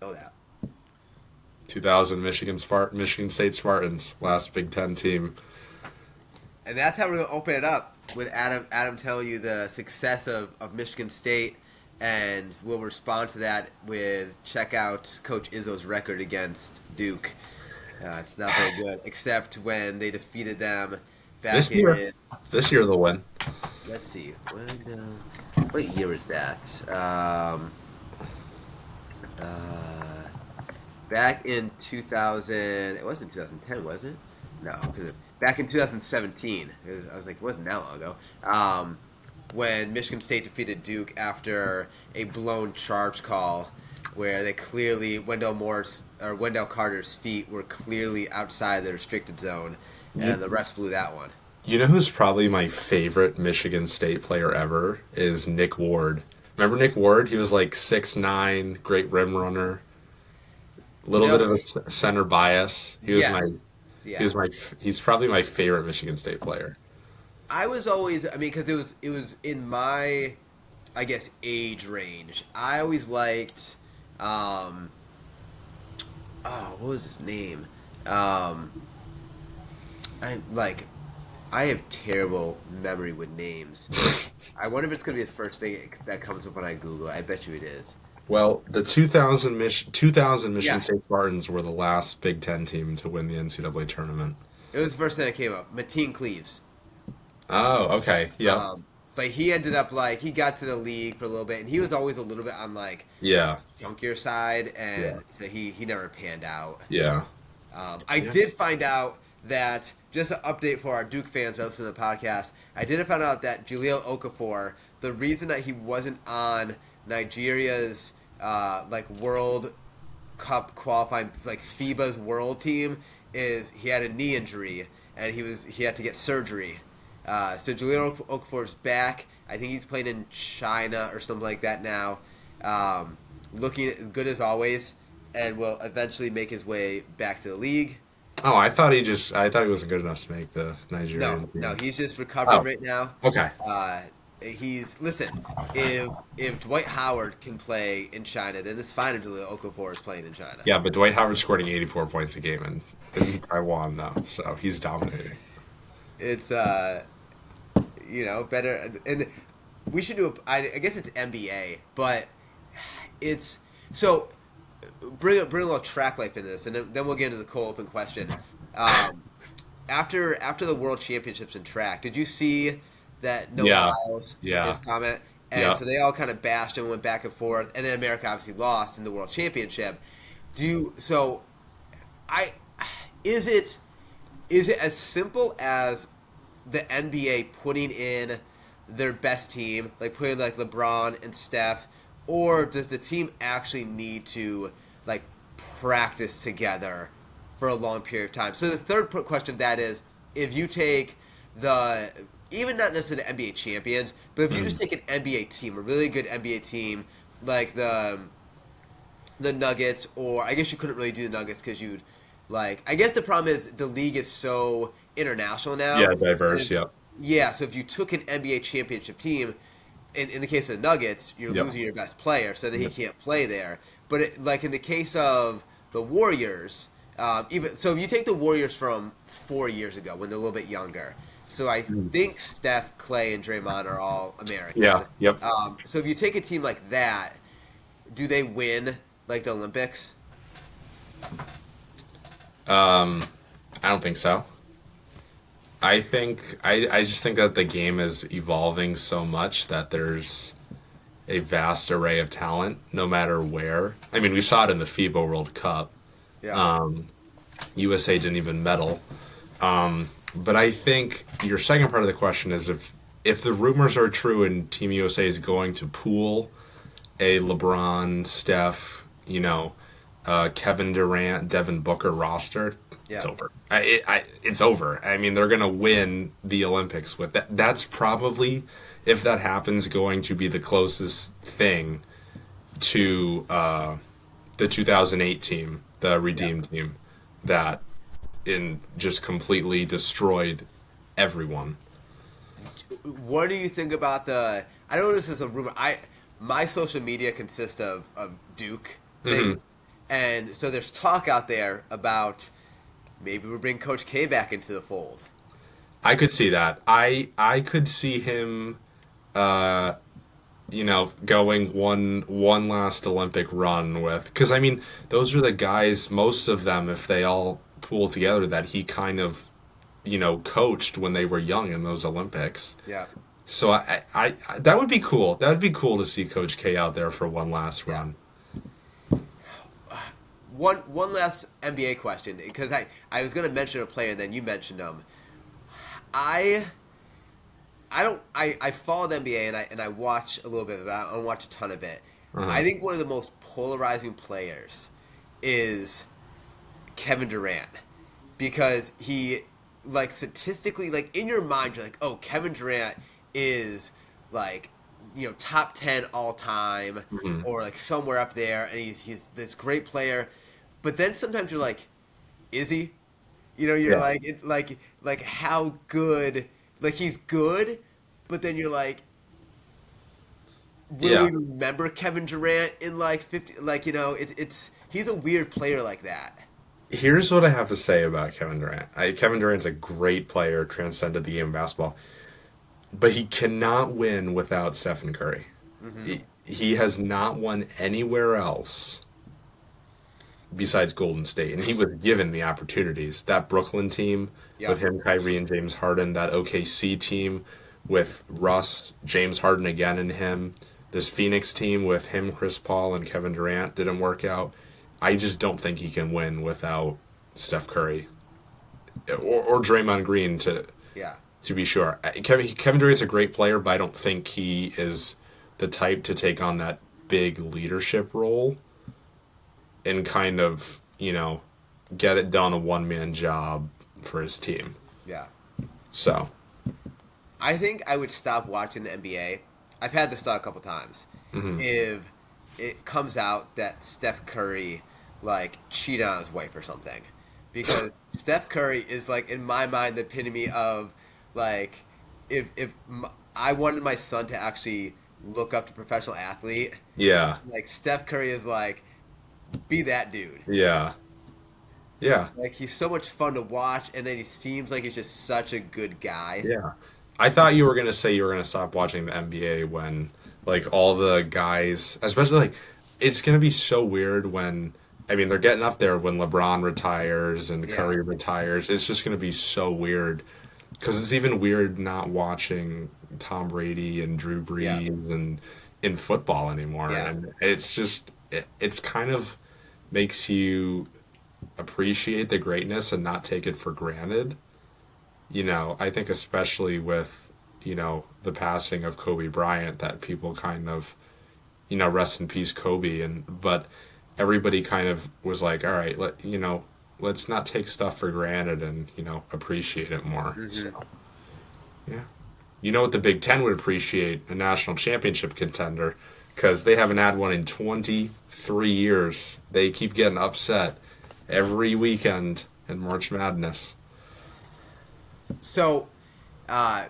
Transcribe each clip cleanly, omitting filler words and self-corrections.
know that. 2000 Michigan State Spartans, last Big Ten team. And that's how we're going to open it up with Adam telling you the success of Michigan State, and we'll respond to that with check out Coach Izzo's record against Duke. It's not very good, except when they defeated them back This year, in. this year they'll win. Let's see, what year is that? Uh, Back in 2000, it wasn't 2010, was it? No, back in 2017. I was like, it wasn't that long ago. When Michigan State defeated Duke after a blown charge call, where they clearly Wendell Carter's feet were clearly outside the restricted zone, and the refs blew that one. You know who's probably my favorite Michigan State player ever is Nick Ward. Remember Nick Ward? He was like 6'9", great rim runner. A little bit of a center bias. He was Yes. he was my he's probably my favorite Michigan State player. I was always, I mean, because it was in my, I guess, age range. I always liked, what was his name? I like, I have terrible memory with names. I wonder if it's gonna be the first thing that comes up when I Google it. I bet you it is. Well, the 2000 Yeah, Michigan State Spartans were the last Big Ten team to win the NCAA tournament. it was the first thing that came up. Mateen Cleaves. Oh, okay. Yep. But he ended up like he got to the league for a little bit, and he was always a little bit on like Yeah. chunkier side, Yeah. and so he never panned out. Yeah. I Yeah. did find out that just an update for our Duke fans that listen to the podcast. I did find out that Jahlil Okafor, the reason that he wasn't on Nigeria's like World Cup qualifying, like FIBA's world team, is he had a knee injury and he had to get surgery. So Jahlil Okafor's back. I think he's playing in China or something like that now. Looking as good as always, and will eventually make his way back to the league. Oh, I thought he wasn't good enough to make the No, Nigerian no, team. he's just recovering Oh, right now. okay. Listen. If Dwight Howard can play in China, then it's fine if Jahlil Okafor is playing in China. Yeah, but Dwight Howard's scoring 84 points a game in Taiwan though, so he's dominating. It's better, and we should do. I guess it's NBA, but it's so bring a little track life into this, and then we'll get into the cold open question. Um, after the World Championships in track, did you see that Noah Yeah. Lyles Yeah. his comment? And Yeah. so they all kind of bashed him, went back and forth, and then America obviously lost in the World Championship. Do you so? I is it as simple as the NBA putting in their best team, like putting like LeBron and Steph, or does the team actually need to like practice together for a long period of time? So the third question of that is, if you take the even not necessarily the NBA champions, but if you just take an NBA team, a really good NBA team, like the Nuggets, or I guess you couldn't really do the Nuggets because you'd like. I guess the problem is the league is so international now. Yeah, diverse. Yep. Yeah, so if you took an NBA championship team, in the case of the Nuggets, you're Yep. losing your best player, so that he Yep. can't play there. But like in the case of the Warriors, even so, if you take the Warriors from 4 years ago when they're a little bit younger. So I think Steph, Clay, and Draymond are all American. Yeah. Yep. So if you take a team like that, do they win like the Olympics? I don't think so. I just think that the game is evolving so much that there's a vast array of talent, no matter where. I mean, we saw it in the FIBA World Cup. Yeah. USA didn't even medal. But I think your second part of the question is if the rumors are true and Team USA is going to pool a LeBron, Steph, Kevin Durant, Devin Booker roster, Yeah. it's over. It's over. I mean, they're going to win the Olympics with that. That's probably, if that happens, going to be the closest thing to the 2008 team, the redeemed team, that just completely destroyed everyone. What do you think about the? I don't know if this is a rumor. My social media consists of Duke things, And so there's talk out there about maybe we bring Coach K back into the fold. I could see that. I could see him, going one last Olympic run with, because I mean those are the guys, most of them, if they all pool together, that he kind of, coached when they were young in those Olympics. Yeah. So I that would be cool. That would be cool to see Coach K out there for one last run. One last NBA question, because I was going to mention a player and then you mentioned him. I follow the NBA and I watch a little bit of it. I don't watch a ton of it. Uh-huh. I think one of the most polarizing players is Kevin Durant, because he, like, statistically, like, in your mind you're like, oh, Kevin Durant is like, top 10 all time, or like somewhere up there, and he's this great player. But then sometimes you're like, is he? You're Yeah. like how good? Like, he's good, but then you're like, will Yeah. we remember Kevin Durant in like 50? Like, it's he's a weird player like that. Here's what I have to say about Kevin Durant. Kevin Durant's a great player, transcended the game of basketball, but he cannot win without Stephen Curry. He has not won anywhere else besides Golden State, and he was given the opportunities. That Brooklyn team Yeah. with him, Kyrie, and James Harden, that OKC team with Russ, James Harden again, and him, this Phoenix team with him, Chris Paul, and Kevin Durant didn't work out. I just don't think he can win without Steph Curry or Draymond Green Yeah. to be sure. Kevin Durant's a great player, but I don't think he is the type to take on that big leadership role and kind of, get it done, a one-man job for his team. Yeah. So, I think I would stop watching the NBA. I've had this thought a couple times. If it comes out that Steph Curry, like, cheated on his wife or something, because Steph Curry is, like, in my mind, the epitome of, like, if I wanted my son to actually look up to a professional athlete, yeah, like, Steph Curry is like, be that dude. yeah, yeah, Like, he's so much fun to watch, and then he seems like he's just such a good guy. yeah. I thought you were going to say you were going to stop watching the NBA when, like, all the guys, especially, like, it's going to be so weird when, I mean, they're getting up there when LeBron retires and Yeah. Curry retires. It's just going to be so weird. Because it's even weird not watching Tom Brady and Drew Yeah. Brees and in football anymore. Yeah. And it's just, it's kind of makes you appreciate the greatness and not take it for granted. I think especially with, the passing of Kobe Bryant, that people kind of, rest in peace, Kobe. But everybody kind of was like, all right, let's not take stuff for granted and, appreciate it more. So, yeah. You know what the Big Ten would appreciate? A national championship contender, because they haven't had one in 23 years. They keep getting upset every weekend in March Madness. So, I'll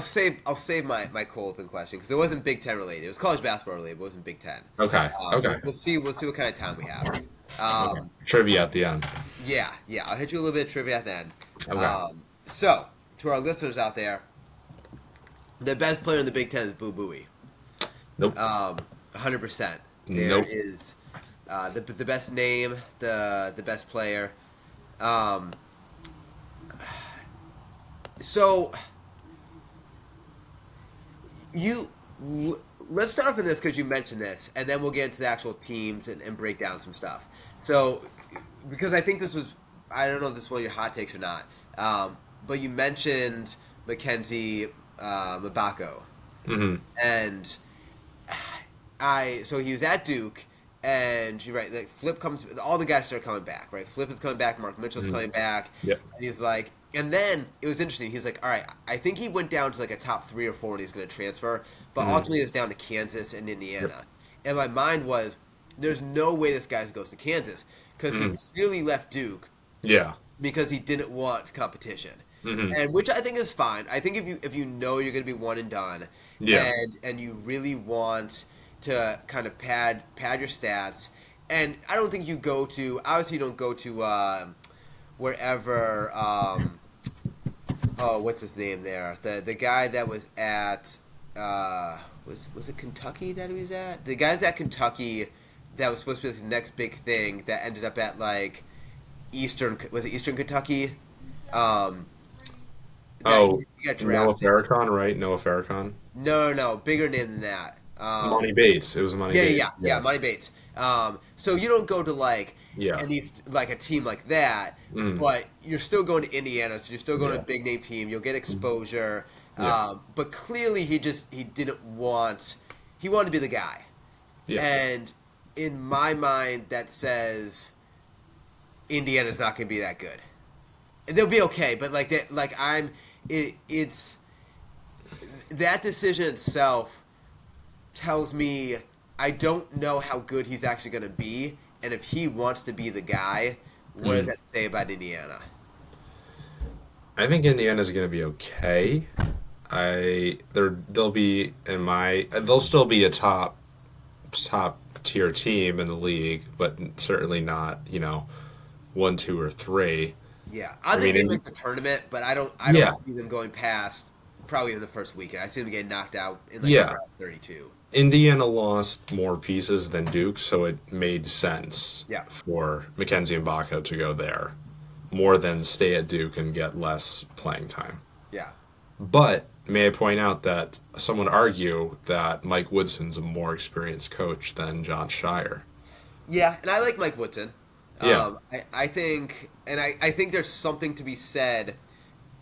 save my cold open question, because it wasn't Big Ten related. It was college basketball related, but it wasn't Big Ten. Okay. Okay. We'll see what kind of time we have. Okay. Trivia at the end. Yeah. I'll hit you a little bit of trivia at the end. Okay. So, to our listeners out there, the best player in the Big Ten is Boo Buie. Nope. 100%. There Nope. is the best name, the best player. So, let's start off with this, because you mentioned this, and then we'll get into the actual teams and break down some stuff. So, because I think this was, I don't know if this is one of your hot takes or not, but you mentioned Mackenzie Mbako. And so he was at Duke, and you're right, like, Flip comes, all the guys start coming back, right? Flip is coming back, Mark Mitchell's coming back. Yep. And he's like, and then it was interesting. He's like, all right, I think he went down to like a top 3 or 4 when he's going to transfer, but ultimately it was down to Kansas and Indiana. Yep. And my mind was, there's no way this guy goes to Kansas, because he clearly left Duke Yeah. because he didn't want competition, Mm-hmm. and which I think is fine. I think if you know you're going to be one and done, Yeah. and you really want to kind of pad your stats. And I don't think you go to, obviously you don't go to wherever, oh, what's his name there? The guy that was at, was it Kentucky that he was at? The guy's at Kentucky that was supposed to be the next big thing that ended up at like was it Eastern Kentucky? He got Noah drafted. Farrakhan, right? Noah Farrakhan. No, bigger name than that. Monty Bates. It was Monty Bates. Yeah, Yes. Money Bates. So you don't go to like Yeah. at least like a team like that, but you're still going to Indiana, so you're still going to a big name team. You'll get exposure, Yeah. but clearly he didn't want he wanted to be the guy, Yeah. and in my mind that says Indiana's not going to be that good. And they'll be okay, but like that, like it's that decision itself tells me I don't know how good he's actually going to be, and if he wants to be the guy, what does that say about Indiana? I think Indiana's going to be okay. They'll still be a top tier team in the league, but certainly not 1, 2, or 3. Yeah, I think they make the tournament, but I don't Yeah. see them going past probably in the first weekend. I see them getting knocked out in like Yeah. round 32. Indiana lost more pieces than Duke, so it made sense Yeah. for Mackenzie and Baco to go there more than stay at Duke and get less playing time. Yeah. But may I point out that some would argue that Mike Woodson's a more experienced coach than John Shire. Yeah, and I like Mike Woodson. Yeah. I think, and I think there's something to be said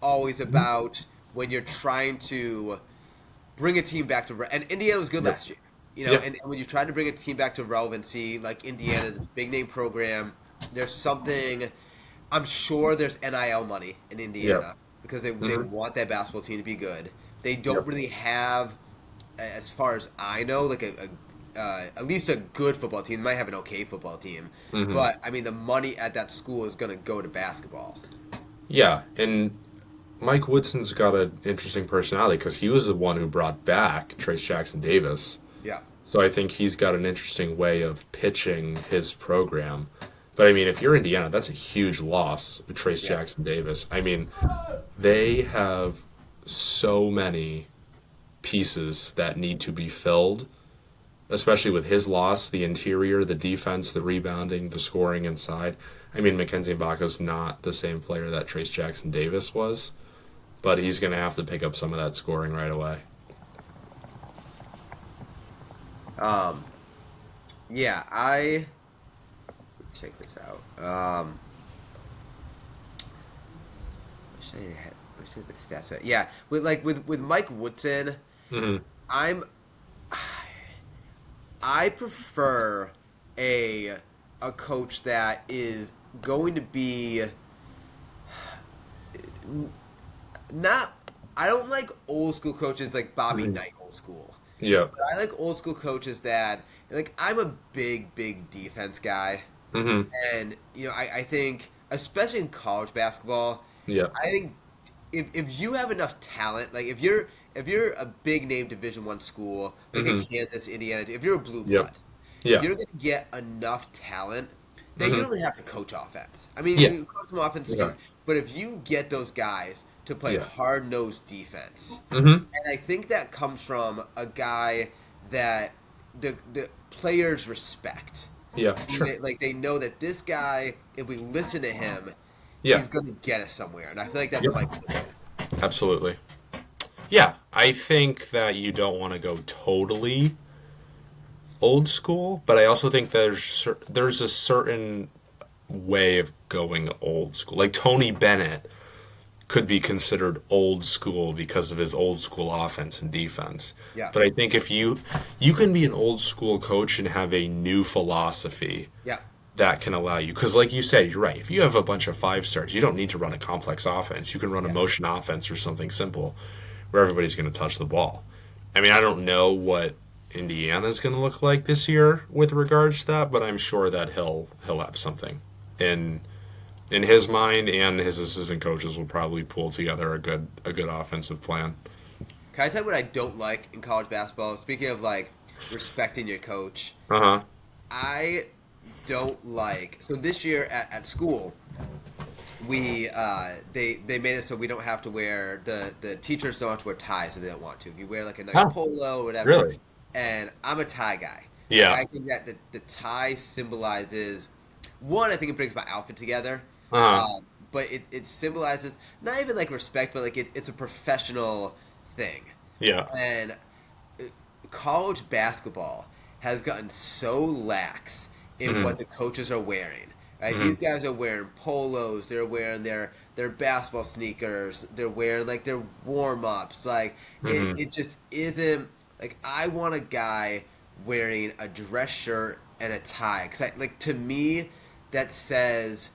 always about when you're trying to bring a team back to, and Indiana was good Yep. last year, Yeah. and when you try to bring a team back to relevancy, like Indiana, this big name program, there's something. I'm sure there's NIL money in Indiana because they want that basketball team to be good. They don't Yep. really have, as far as I know, like a at least a good football team. They might have an okay football team, but I mean the money at that school is going to go to basketball. Yeah, and Mike Woodson's got an interesting personality because he was the one who brought back Trace Jackson Davis. Yeah. So I think he's got an interesting way of pitching his program. But I mean, if you're Indiana, that's a huge loss with Trace Jackson Davis. I mean, they have so many pieces that need to be filled, especially with his loss, the interior, the defense, the rebounding, the scoring inside. I mean, Mackenzie Mbako's not the same player that Trace Jackson Davis was, but he's going to have to pick up some of that scoring right away. Yeah, I check this out. Wish I had the stats. Yeah, with Mike Woodson, I prefer a coach that is going to be not. I don't like old school coaches like Bobby Knight old school. Yeah. But I like old school coaches that like I'm a big defense guy, and I think especially in college basketball, Yeah. I think if you have enough talent, like if you're a big name Division I school like a Kansas, Indiana, if you're a blue blood, Yeah. if you're going to get enough talent, then you don't really have to coach offense. I mean, Yeah. you coach some offense Yeah. skills, but if you get those guys to play Yeah. hard-nosed defense, Mm-hmm. and I think that comes from a guy that the players respect. Yeah. Sure. They know that this guy, if we listen to him, Yeah. he's going to get us somewhere. And I feel like that's Yep. Mike Woodson. Absolutely. Yeah, I think that you don't want to go totally old school, but I also think there's a certain way of going old school. Like Tony Bennett could be considered old school because of his old school offense and defense. Yeah. But I think if you can be an old school coach and have a new philosophy Yeah. that can allow you, because like you said, you're right. If you have a bunch of 5 stars, you don't need to run a complex offense. You can run a motion offense or something simple where everybody's going to touch the ball. I mean, I don't know what Indiana's going to look like this year with regards to that, but I'm sure that he'll have something in his mind, and his assistant coaches will probably pull together a good offensive plan. Can I tell you what I don't like in college basketball? Speaking of like respecting your coach. Uh-huh. I don't like so this year at school we they made it so we don't have to wear the teachers don't have to wear ties if they don't want to. If you wear like a nice Oh, polo or whatever, really? and I'm a tie guy. Like Yeah. I think that the tie symbolizes one. I think it brings my outfit together, Uh-huh. but it symbolizes not even like respect, but like it's a professional thing. Yeah. And college basketball has gotten so lax in Mm-hmm. what the coaches are wearing. Right? Mm-hmm. These guys are wearing polos. They're wearing their basketball sneakers. They're wearing like their warm ups. Like Mm-hmm. it just isn't like I want a guy wearing a dress shirt and a tie because like to me that says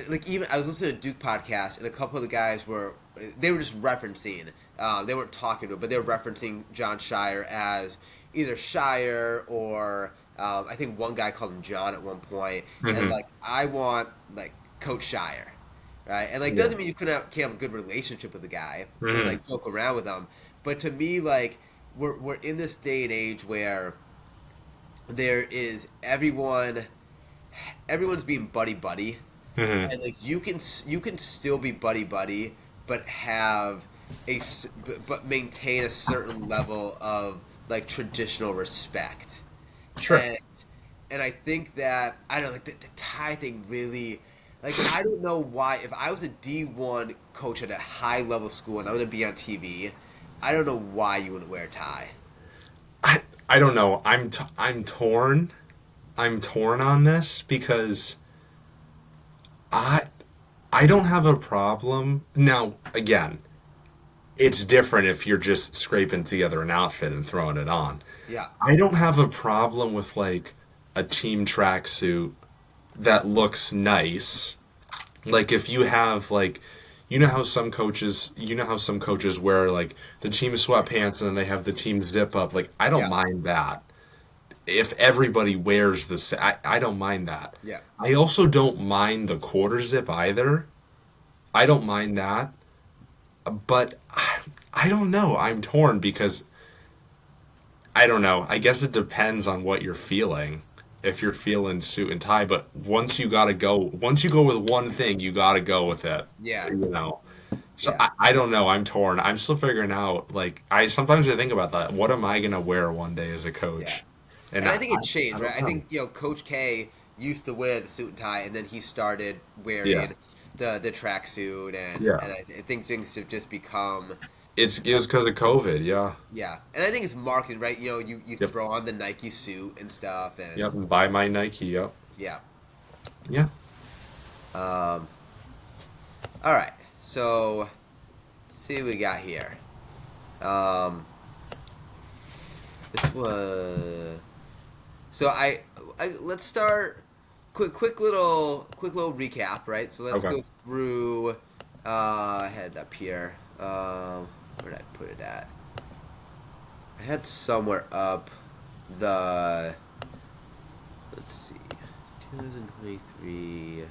like even I was listening to Duke podcast and a couple of the guys were they were just referencing they weren't talking to him but they were referencing John Shire as either Shire or I think one guy called him John at one point and Mm-hmm. like I want like Coach Shire right and like Yeah. doesn't mean you can't have a good relationship with the guy and Mm-hmm. like joke around with him but to me like we're in this day and age where there is everyone's being buddy buddy Mm-hmm. and like you can still be buddy buddy but have but maintain a certain level of like traditional respect Sure. and I think that I don't know like the tie thing really like I don't know why if I was a D1 coach at a high level school and I'm going to be on TV I don't know why you wouldn't wear a tie. I don't know. I'm torn. I'm torn on this because I I don't have a problem. Now, again, it's different if you're just scraping together an outfit and throwing it on. Yeah. I don't have a problem with like a team tracksuit that looks nice. Like if you have like you know how some coaches wear like the team sweatpants and then they have the team zip up. Like I don't Yeah. mind that. If everybody wears I don't mind that. Yeah. I also don't mind the quarter zip either. I don't mind that. But I don't know. I'm torn because I don't know. I guess it depends on what you're feeling. If you're feeling suit and tie, but once you go with one thing, you gotta go with it. Yeah. You know. So Yeah. I don't know. I'm torn. I'm still figuring out. Like I think about that. What am I gonna wear one day as a Yeah. coach? And And I think it I changed, right? don't I know. think Coach K used to wear the suit and tie, and then he started Yeah. wearing the tracksuit, Yeah. and I think things have just become It was because of COVID. Yeah. yeah. And I think it's marketing, right? You Yep. throw on the Nike suit and stuff, and Yep. Buy my Nike. Yep. yeah. Yeah. Um, all right, so let's see what we got here. Um, this was so I let's start quick little recap, right? So let's Okay. go through. I had it up here. Where did I put it at? I had somewhere up the. Let's see, 2023.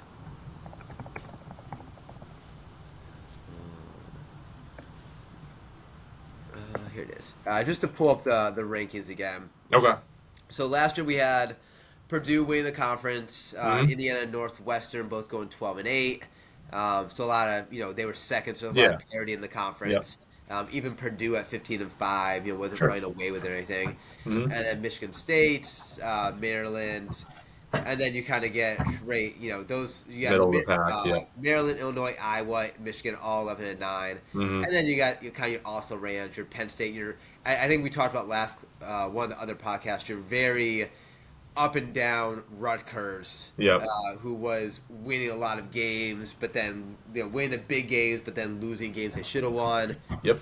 Here it is. Just to pull up the rankings again. Okay. So last year we had Purdue winning the conference, Hmm. Indiana and Northwestern both going 12-8. So a lot of they were second, so there's a lot Yeah. of parity in the Yep. conference. Even Purdue at 15-5, wasn't Sure. running away with anything. Hmm. And then Michigan State, Maryland, and then you kind of get right. Those you got Middle of the pack. Yeah. Maryland, Illinois, Iowa, Michigan, all 11-9, Hmm. and then you got your kind of your also rans, your Penn State. I think we talked about last one of the other podcasts. You're very up and down Rutgers, Yep. who was winning a lot of games, but then winning the big games, but then losing games they should have won. Yep.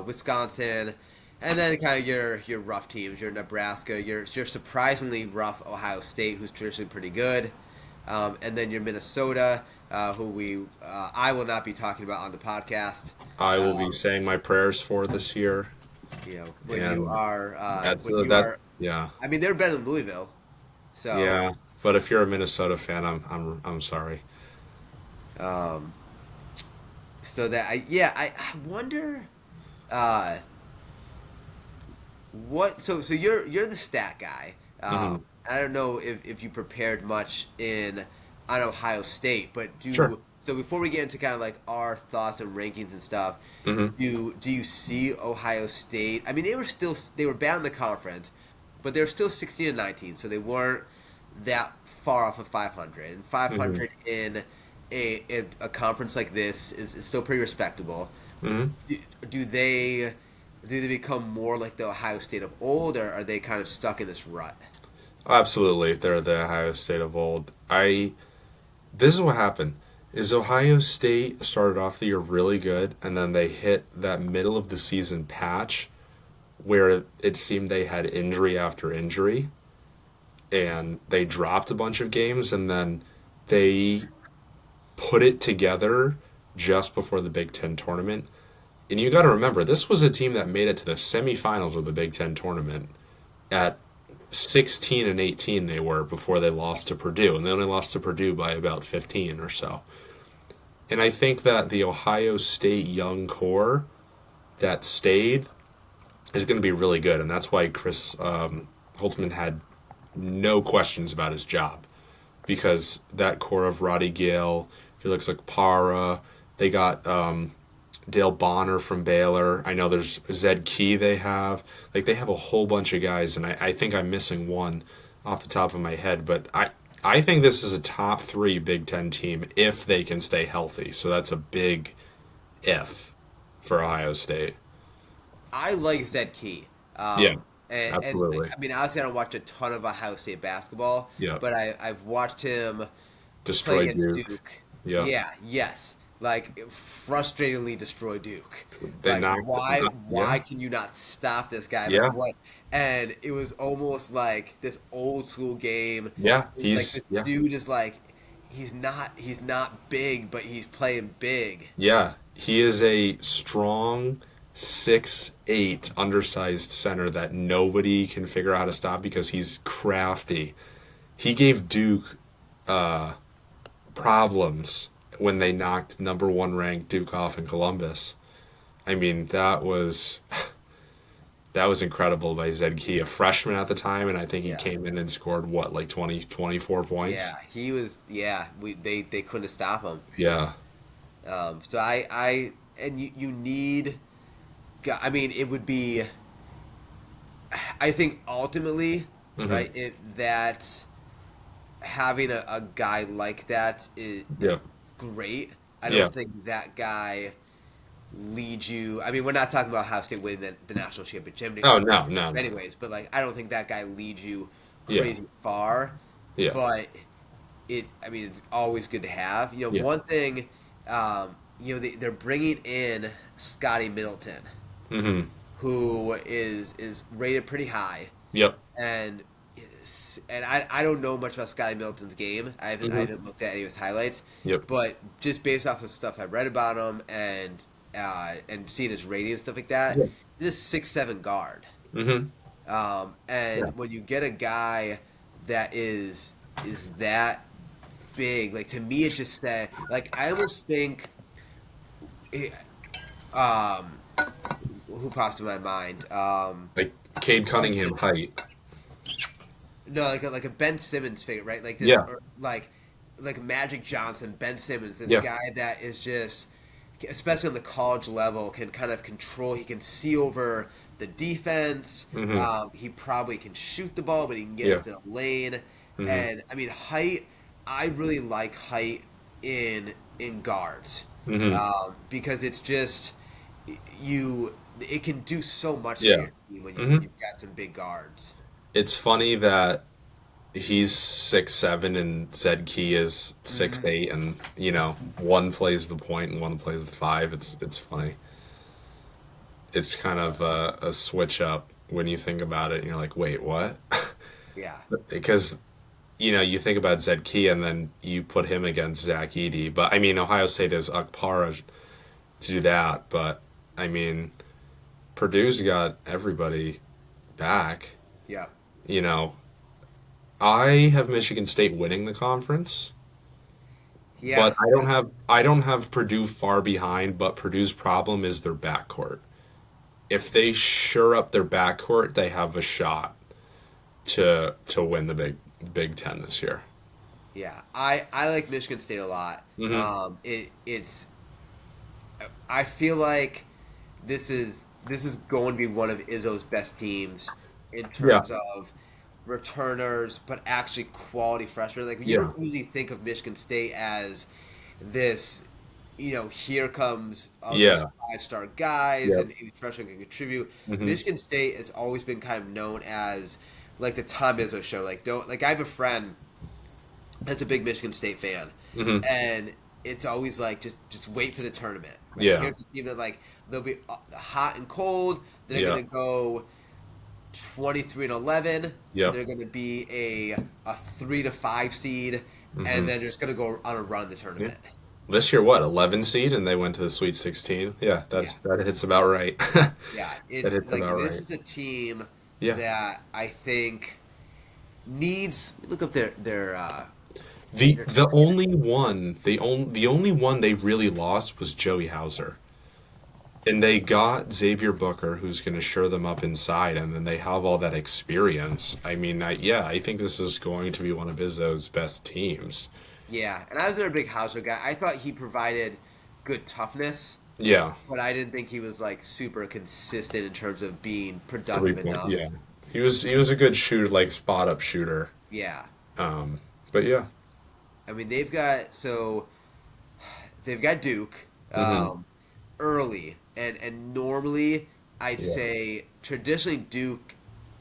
Wisconsin, and then kind of your rough teams, your Nebraska, your surprisingly rough Ohio State, who's traditionally pretty good, and then your Minnesota, who I will not be talking about on the podcast. I will be saying my prayers for this year. When you And are that's when you that. are. Yeah. I mean, they're better than Louisville, so. Yeah. But if you're a Minnesota fan, I'm sorry. Um, so that I wonder. Uh, So you're the stat guy. Hmm. I don't know if you prepared much in on Ohio State, but Sure. do so before we get into kind of like our thoughts and rankings and stuff, Hmm. do you see Ohio State? I mean, they were bad in the conference, but they were still 16 and 19, so they weren't that far off of 500. And Hmm. 500 in a conference like this is still pretty respectable. Hmm. Do, do they do they become more like the Ohio State of old, or are they kind of stuck in this rut? Absolutely, they're the Ohio State of old. I This is what happened. Is Ohio State started off the year really good, and then they hit that middle of the season patch where it seemed they had injury after injury, and they dropped a bunch of games, and then they put it together just before the Big Ten tournament. And you got to remember, this was a team that made it to the semifinals of the Big Ten tournament at 16 and 18 they were before they lost to Purdue, and they only lost to Purdue by about 15 or so. And I think that the Ohio State young core that stayed is going to be really good, and that's why Chris Holtman had no questions about his job because that core of Roddy Gale, Felix Para, they got Dale Bonner from Baylor. I know there's Zed Key they have. Like they have a whole bunch of guys, and I think I'm missing one off the top of my head, but I think this is a top three Big Ten team if they can stay healthy. So that's a big if for Ohio State. I like Zed Key. Yeah, And absolutely. I mean, honestly, I don't watch a ton of Ohio State basketball, Yeah. but I've watched him play Destroy against Duke. Duke. Yeah. Yeah, yes. Like frustratingly destroy Duke. They Like knocked. Yeah. why can you not stop this guy? Like Yeah. what? And it was almost like this old school game. Yeah. It's like this Yeah. dude is like he's not big, but he's playing big. Yeah. He is a strong 6'8" undersized center that nobody can figure out how to stop because he's crafty. He gave Duke problems when they knocked number one ranked Duke off in Columbus. I mean, that was incredible by Zed Key, a freshman at the time, and I think he Yeah. came in and scored what, like 20, 24 points? Yeah, he was. Yeah, they couldn't stop him. Yeah. So and you need. I mean, it would be. I think ultimately, Hmm. right, that having a guy like that is Yeah. great. I Yeah. don't think that guy leads you. I mean, we're not talking about Ohio State winning the national championship, Oh, no, no, no. anyways. But like, I don't think that guy leads you Yeah. crazy far. Yeah. But I mean, it's always good to have. Yeah. One thing, they're bringing in Scotty Middleton, Hmm. who is rated pretty high, Yep. and I don't know much about Scotty Middleton's game. I Hmm. haven't looked at any of his highlights, Yep. but just based off of stuff I've read about him and seeing his rating and stuff like that, Yeah. he's a 6'7" guard. Hmm. Yeah. And when you get a guy that is that big, like to me, it just said like I almost think, it, um, who pops to my mind? Like Cade Ben Cunningham Simmons. height. No, like a Ben Simmons figure, right? Like this, Yeah. or like Magic Johnson, Ben Simmons, this Yeah. guy that is just, especially on the college level, can kind of control. He can see over the defense. Hmm. He probably can shoot the ball, but he can get Yeah. into the lane. Hmm. And I mean, height. I really like height in guards Hmm. because it's just you. It can do so much for Yeah. your team when Hmm. you've got some big guards. It's funny that he's 6'7" and Zed Key is Hmm. 6'8", and one plays the point and one plays the five. It's funny. It's kind of a switch up when you think about it, and you're like, wait, what? Yeah. Because you think about Zed Key and then you put him against Zach Edey. But I mean, Ohio State has Akpara to do that. But I mean, Purdue's got everybody back. Yeah. You know, I have Michigan State winning the conference, Yeah. but I don't have Purdue far behind. But Purdue's problem is their backcourt. if they shore up their backcourt, they have a shot to win the Big Ten this year. Yeah, I like Michigan State a lot. Hmm. It's I feel like this is going to be one of Izzo's best teams in Yeah, terms of returners, but actually quality freshmen. Like you yeah, don't usually think of Michigan State as this, here comes all these yeah, 5-star guys yeah. and these freshmen can contribute. Hmm. Michigan State has always been kind of known as like the Tom Izzo show. Like don't like I have a friend that's a big Michigan State fan, Hmm. and it's always like just wait for the tournament. Right Yeah, here's a team that like they'll be hot and cold. They're yeah, gonna go 23-11. yeah. They're gonna be a 3 to 5 seed, and Hmm. then they're just gonna go on a run in the Yeah. tournament. This year, what, 11 seed, and they went to the Sweet 16. Yeah, Yeah, that hits about right. yeah. That It's hits like about this right. is a team Yeah. that I think needs. Look up The their the only one the only one they really lost was Joey Hauser. And they got Xavier Booker, who's going to shore them up inside, and then they have all that experience. I mean, I think this is going to be one of Izzo's best teams. Yeah, and I was never a big Hauser guy. I thought he provided good toughness, Yeah, but I didn't think he was like super consistent in terms of being 3 productive point. enough. Yeah, he was a good shooter, like spot up shooter. Yeah, But yeah. I mean they've got Duke Hmm. early, and normally I'd Yeah. say traditionally Duke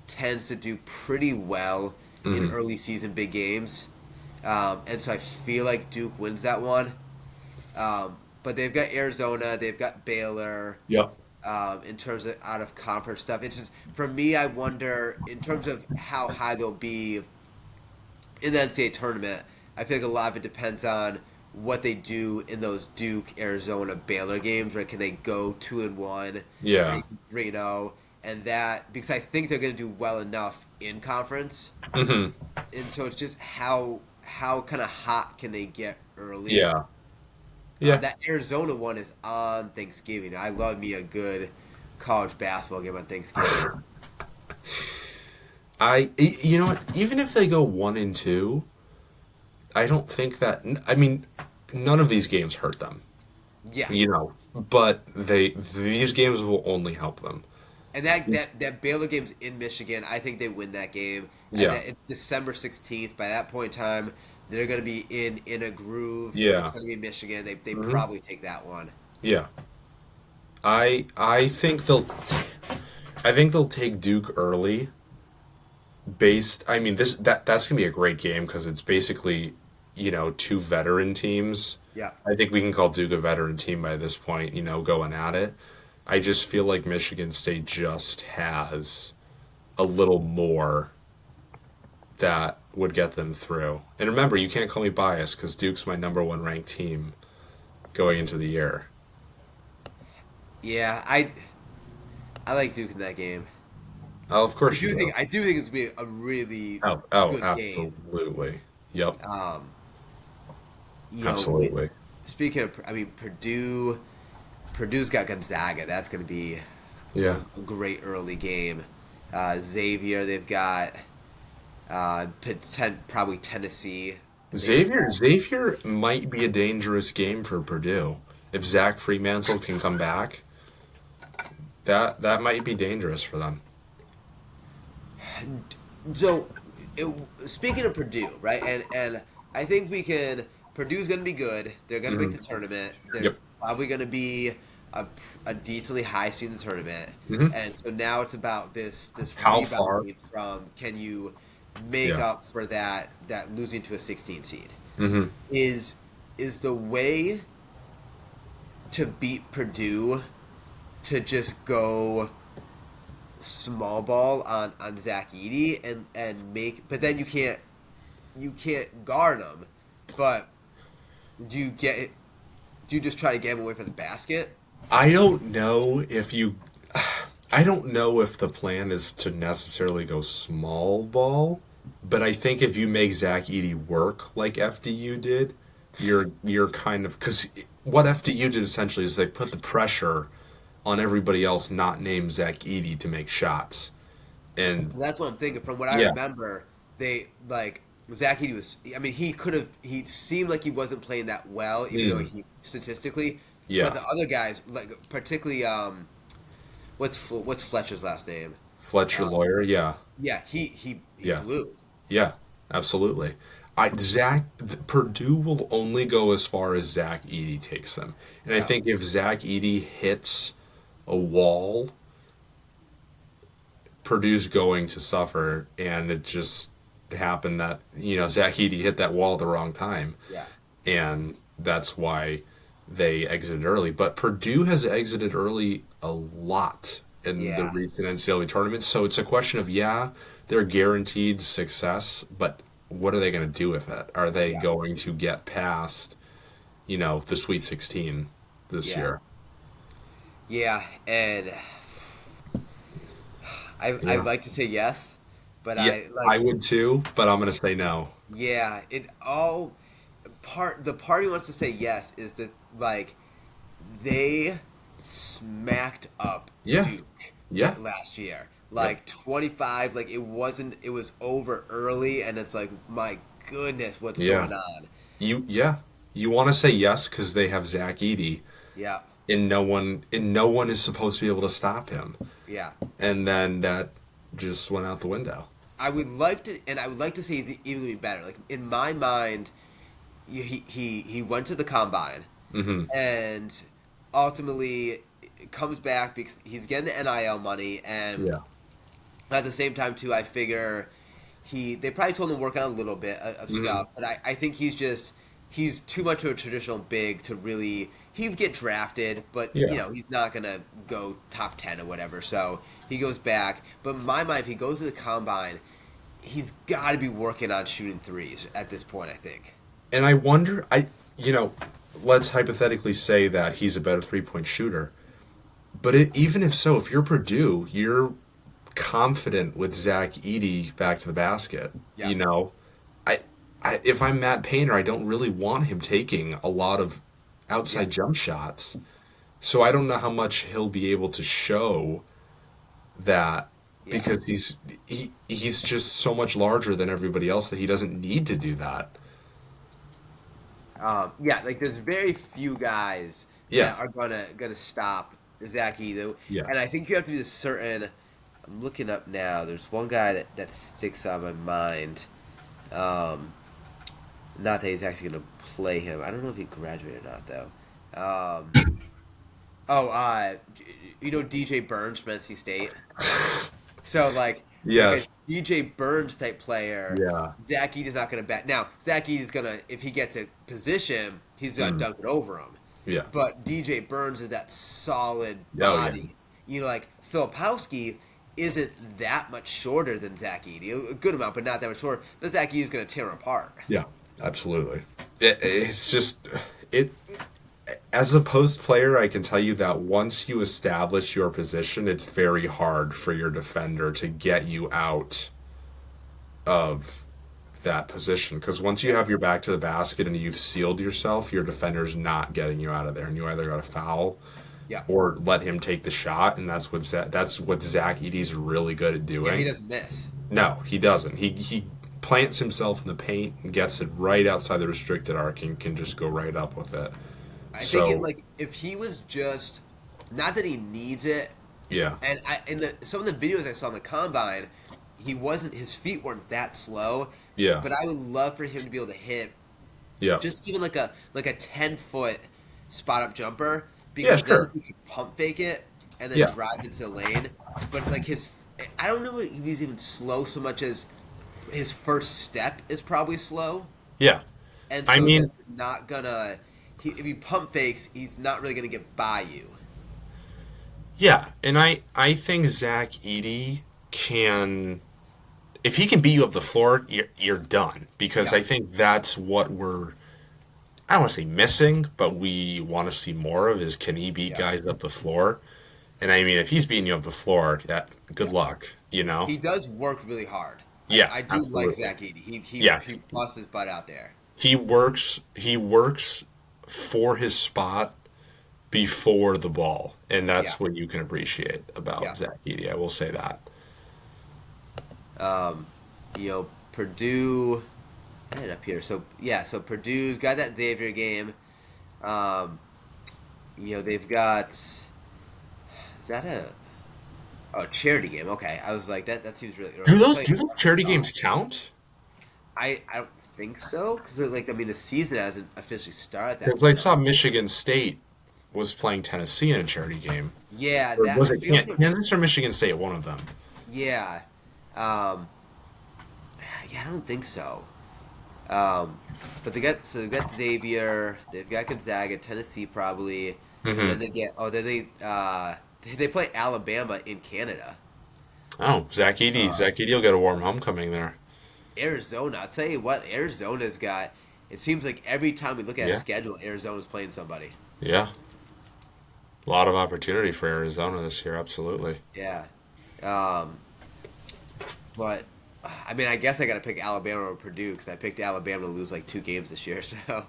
tends to do pretty well in Hmm. early season big games, and so I feel like Duke wins that one. But they've got Arizona, they've got Baylor. Yep. In terms of out of conference stuff. It's just for me. I wonder in terms of how high they'll be in the NCAA tournament. I feel like a lot of it depends on what they do in those Duke, Arizona, Baylor games. Right? Can they go 2-1, Yeah. maybe 3-0, and that because I think they're going to do well enough in conference, Hmm. and so it's just how kind of hot can they get early. Yeah. Yeah. That Arizona one is on Thanksgiving. I love me a good college basketball game on Thanksgiving. You know what? Even if they go 1-2, I don't think that. I mean, none of these games hurt them. Yeah, But these games will only help them. and that Baylor game's in Michigan. I think they win that game, and Yeah. that it's December 16th. By that point in time, they're going to be in a groove. It's Yeah. going to be Michigan. They Hmm. probably take that one. Yeah. I think they'll take Duke early. Based, I mean, that's gonna be a great game because it's basically, two veteran teams. Yeah, I think we can call Duke a veteran team by this point. Going at it. I just feel like Michigan State just has a little more that would get them through. And remember, you can't call me biased because Duke's my number one ranked team going into the year. yeah. I like Duke in that game. Oh, of course you do. I do think it's going to be a really Oh, good game. absolutely. Yep, Um, you know, absolutely. Speaking of, I mean, Purdue's got Gonzaga. That's going to be Yeah. a great early game. Xavier, they've got probably Tennessee. Xavier might be a dangerous game for Purdue. If Zach Freemantle can come back, that might be dangerous for them. So, speaking of Purdue, right? And I think we can. Purdue's going to be good. They're going to make Hmm. the tournament. They're Yep. probably going to be a decently high seed in the tournament. Hmm. And so now it's about this How far? rebounding from can you make Yeah. up for that losing to a 16 seed Hmm. is the way to beat Purdue to just go small ball on Zach Edey and make, but then you can't guard him. But do you get do you just try to get him away from the basket? I don't know if you. I don't know if the plan is to necessarily go small ball, but I think if you make Zach Edey work like FDU did, you're kind of because what FDU did essentially is they put the pressure on everybody else not named Zach Edey to make shots. And That's what I'm thinking. From what I yeah, remember, they like Zach Edey was. I mean, he could have. He seemed like he wasn't playing that well, even though mm, he statistically. But yeah, the other guys, like particularly, what's Fletcher's last name? Fletcher Uh, Lawyer, yeah, yeah, he yeah, blew. yeah, absolutely. Purdue will only go as far as Zach Edey takes them, and I Yeah, think if Zach Edey hits a wall, Purdue's going to suffer, and it just happened that Zach Edey hit that wall at the wrong time, yeah, and that's why they exited early. But Purdue has exited early a lot in the yeah, recent NCAA tournaments, so it's a question of they're guaranteed success, but what are they going to do with it? Are they yeah, going to get past the Sweet 16 this yeah, year? yeah. And I'd Yeah, like to say yes, but yeah, I I like would too, but I'm going to say no. yeah. It all the party wants to say yes is that like they smacked up Yeah, Duke yeah, last year. yep, Like 25, like it was over early and it's like my goodness, what's yeah. going on? Yeah, you want to say yes because they have Zach Edey, Yeah. and no one is supposed to be able to stop him, Yeah. and then that just went out the window. I would like to say he's even gonna be better. Like in my mind, he went to the combine Hmm. and ultimately comes back because he's getting the NIL money and Yeah. at the same time too, I figure they probably told him to work on a little bit of Hmm. stuff, but I think he's too much of a traditional big to really he'd get drafted, but Yeah. he's not gonna go top 10 or whatever. So he goes back. But in my mind, if he goes to the combine, he's got to be working on shooting threes at this point. I think. And I wonder, let's hypothetically say that he's a better 3-point shooter. But even if so, if you're Purdue, you're confident with Zach Edey back to the basket. Yeah. I, if I'm Matt Painter, I don't really want him taking a lot of Yeah. outside jump shots. So I don't know how much he'll be able to show that Yeah. because he's just so much larger than everybody else that he doesn't need to do that. Yeah, like there's very few guys Yeah, that are gonna stop Zach Edey, yeah. and I think you have to do this certain. I'm looking up now. There's one guy that sticks on my mind. Um, Not that he's actually gonna play him. I don't know if he graduated or not though. Um, oh, DJ Burns from NC State. So like a Yes. DJ Burns type player, Yeah. Zach Edey's not going to bet. Now Zach Edey's gonna if he gets a position, he's gonna Mm. dunk it over him. Yeah. But DJ Burns is that solid Oh yeah. body. Like Filipowski isn't that much shorter than Zach Edey. A good amount, but not that much shorter. But Zach Edey's going to tear him apart. Yeah. Absolutely. It's just it. As a post player, I can tell you that once you establish your position, it's very hard for your defender to get you out of that position. Because once you Yeah, have your back to the basket and you've sealed yourself, your defender's not getting you out of there, and you either got to foul yeah, or let him take the shot, and that's what Zach Edey's really good at yeah. He doing. doesn't miss. No, he doesn't. He plants himself in the paint and gets it right outside the restricted arc and can just go right up with it. I think So like if he was just not that he needs it, yeah, and some of the videos I saw in the combine, his feet weren't that slow, yeah, but I would love for him to be able to hit yeah, just even like a 10-foot spot up jumper yeah, because then sure, he could pump fake it and then yeah, drive into the lane. But like I don't know if he's even slow so much as his first step is probably slow, yeah. and I so mean, that's not gonna. If he pump fakes, he's not really gonna get by you. yeah, and I think Zach Edey can, if he can beat you up the floor, you're done because Yeah, I think that's what we're, I don't want to say missing, but we want to see more of is can he beat yeah, guys up the floor? And I mean, if he's beating you up the floor, that good yeah. luck, you know? He does work really hard. Yeah, I do like absolutely. Zach Edey. Yeah, He busts his butt out there. he works for his spot before the ball, and Yeah, that's what you can appreciate yeah. about Zach Edey. I will say that. Um, Purdue. I had it up here. So yeah, so Purdue's got that Xavier game. Um, they've got. Is that a charity game? Okay, I was like that. That seems really early. Do They those play do those charity Arkansas. games count? I don't think so because like I mean the season hasn't officially started at that Because I point. saw Michigan State was playing Tennessee in a charity game. Yeah, Or that was I it forget what. Kansas or Michigan State? One of them. Yeah, um, yeah, I don't think so. Um, but they've got Xavier, they've got Gonzaga, Tennessee probably, and then Hmm. they get then they play Alabama in Canada. Oh, Zach Edey. Uh, Zach Edey will get a warm homecoming there. Arizona, I'll tell you what, Arizona's got. It seems like every time we look at a Yeah, schedule, Arizona's playing somebody. yeah. A lot of opportunity for Arizona this year. Absolutely. Yeah, um, but I mean, I guess I got to pick Alabama or Purdue because I picked Alabama to lose like 2 games this year. So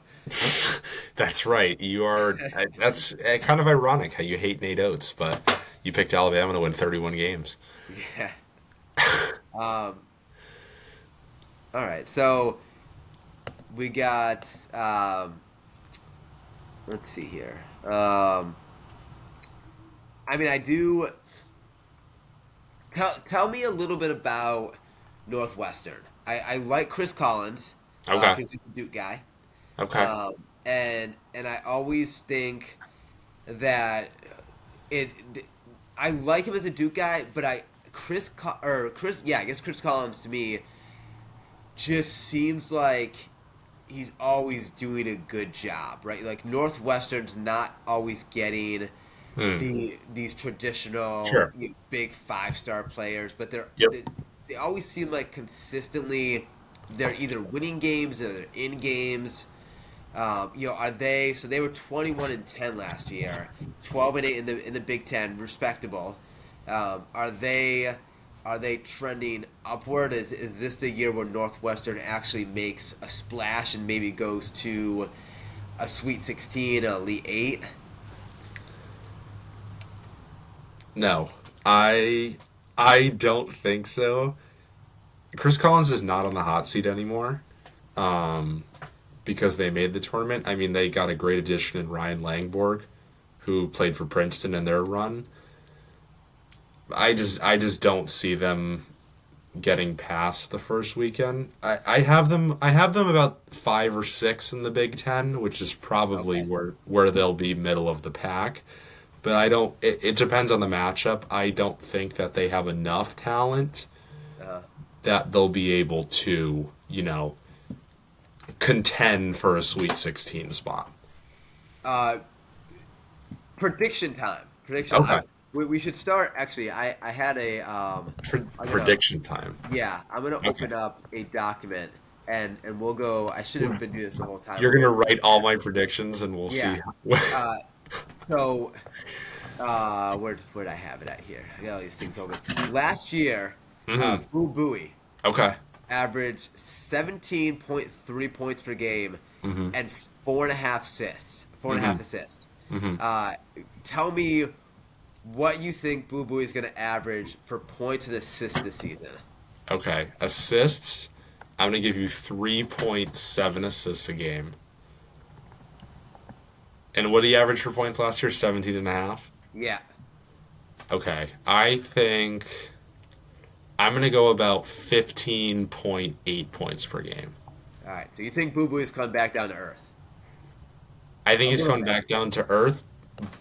That's right. You are. That's kind of ironic how you hate Nate Oates, but you picked Alabama to win 31 games. yeah. Um, all right, so we got. Let's see here. I mean, I do. Tell me a little bit about Northwestern. I like Chris Collins Okay. because he's a Duke guy, Okay. and I always think that it. I like him as a Duke guy, but I guess Chris Collins to me just seems like he's always doing a good job, right? Like Northwestern's not always getting Hmm. these traditional Sure. big 5-star players, but Yep. they always seem like consistently they're either winning games or they're in games. Are they? So they were 21-10 last year, 12-8 in the Big Ten, respectable. Are they? Are they trending upward? Is this the year where Northwestern actually makes a splash and maybe goes to a Sweet 16, an Elite Eight? No, I don't think so. Chris Collins is not on the hot seat anymore, um, because they made the tournament. I mean, they got a great addition in Ryan Langborg, who played for Princeton in their run. I just don't see them getting past the first weekend. I have them about 5 or 6 in the Big Ten, which is probably Okay. where they'll be middle of the pack. But I don't. It depends on the matchup. I don't think that they have enough talent Uh, that they'll be able to, contend for a Sweet 16 spot. uh, prediction time. Prediction. Okay. We should start. Actually, I had a. I'm gonna. Prediction time. Yeah, I'm gonna Okay. open up a document and we'll go. I should have been doing this the whole time. You're We'll gonna go through write each all one. my predictions, and we'll Yeah. see. Uh, so where'd I have it at here? I got all these things open. Last year, Hmm. Boo Buie Okay. averaged 17.3 points per game Hmm. and 4.5 assists. Four and a Hmm. half assists. Hmm. Uh, Tell me what you think Boo Buie is going to average for points and assists this season. Okay. Assists. I'm gonna give you 3.7 assists a game. And what did he average for points last year? 17 and a half. Yeah. Okay. I think I'm gonna go about 15.8 points per game. All right. So you think Boo Buie is coming back down to earth? I think A he's little coming bit. back down to earth,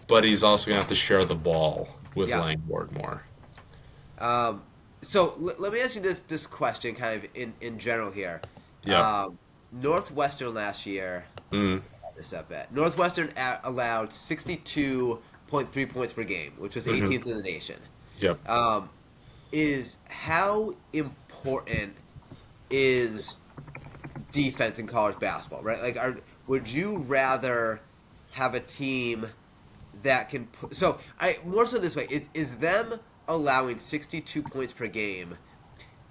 but he's also gonna have to share the ball with Yeah. Langborg more. Um, so let me ask you this question, kind of in general here. Yep. Northwestern last year. Mm. This up at Northwestern allowed 62.3 points per game, which was Hmm. 18th in the nation. Yep. Um, is how important is defense in college basketball, right? Like, would you rather have a team that can put? So I more so this way is them allowing 62 points per game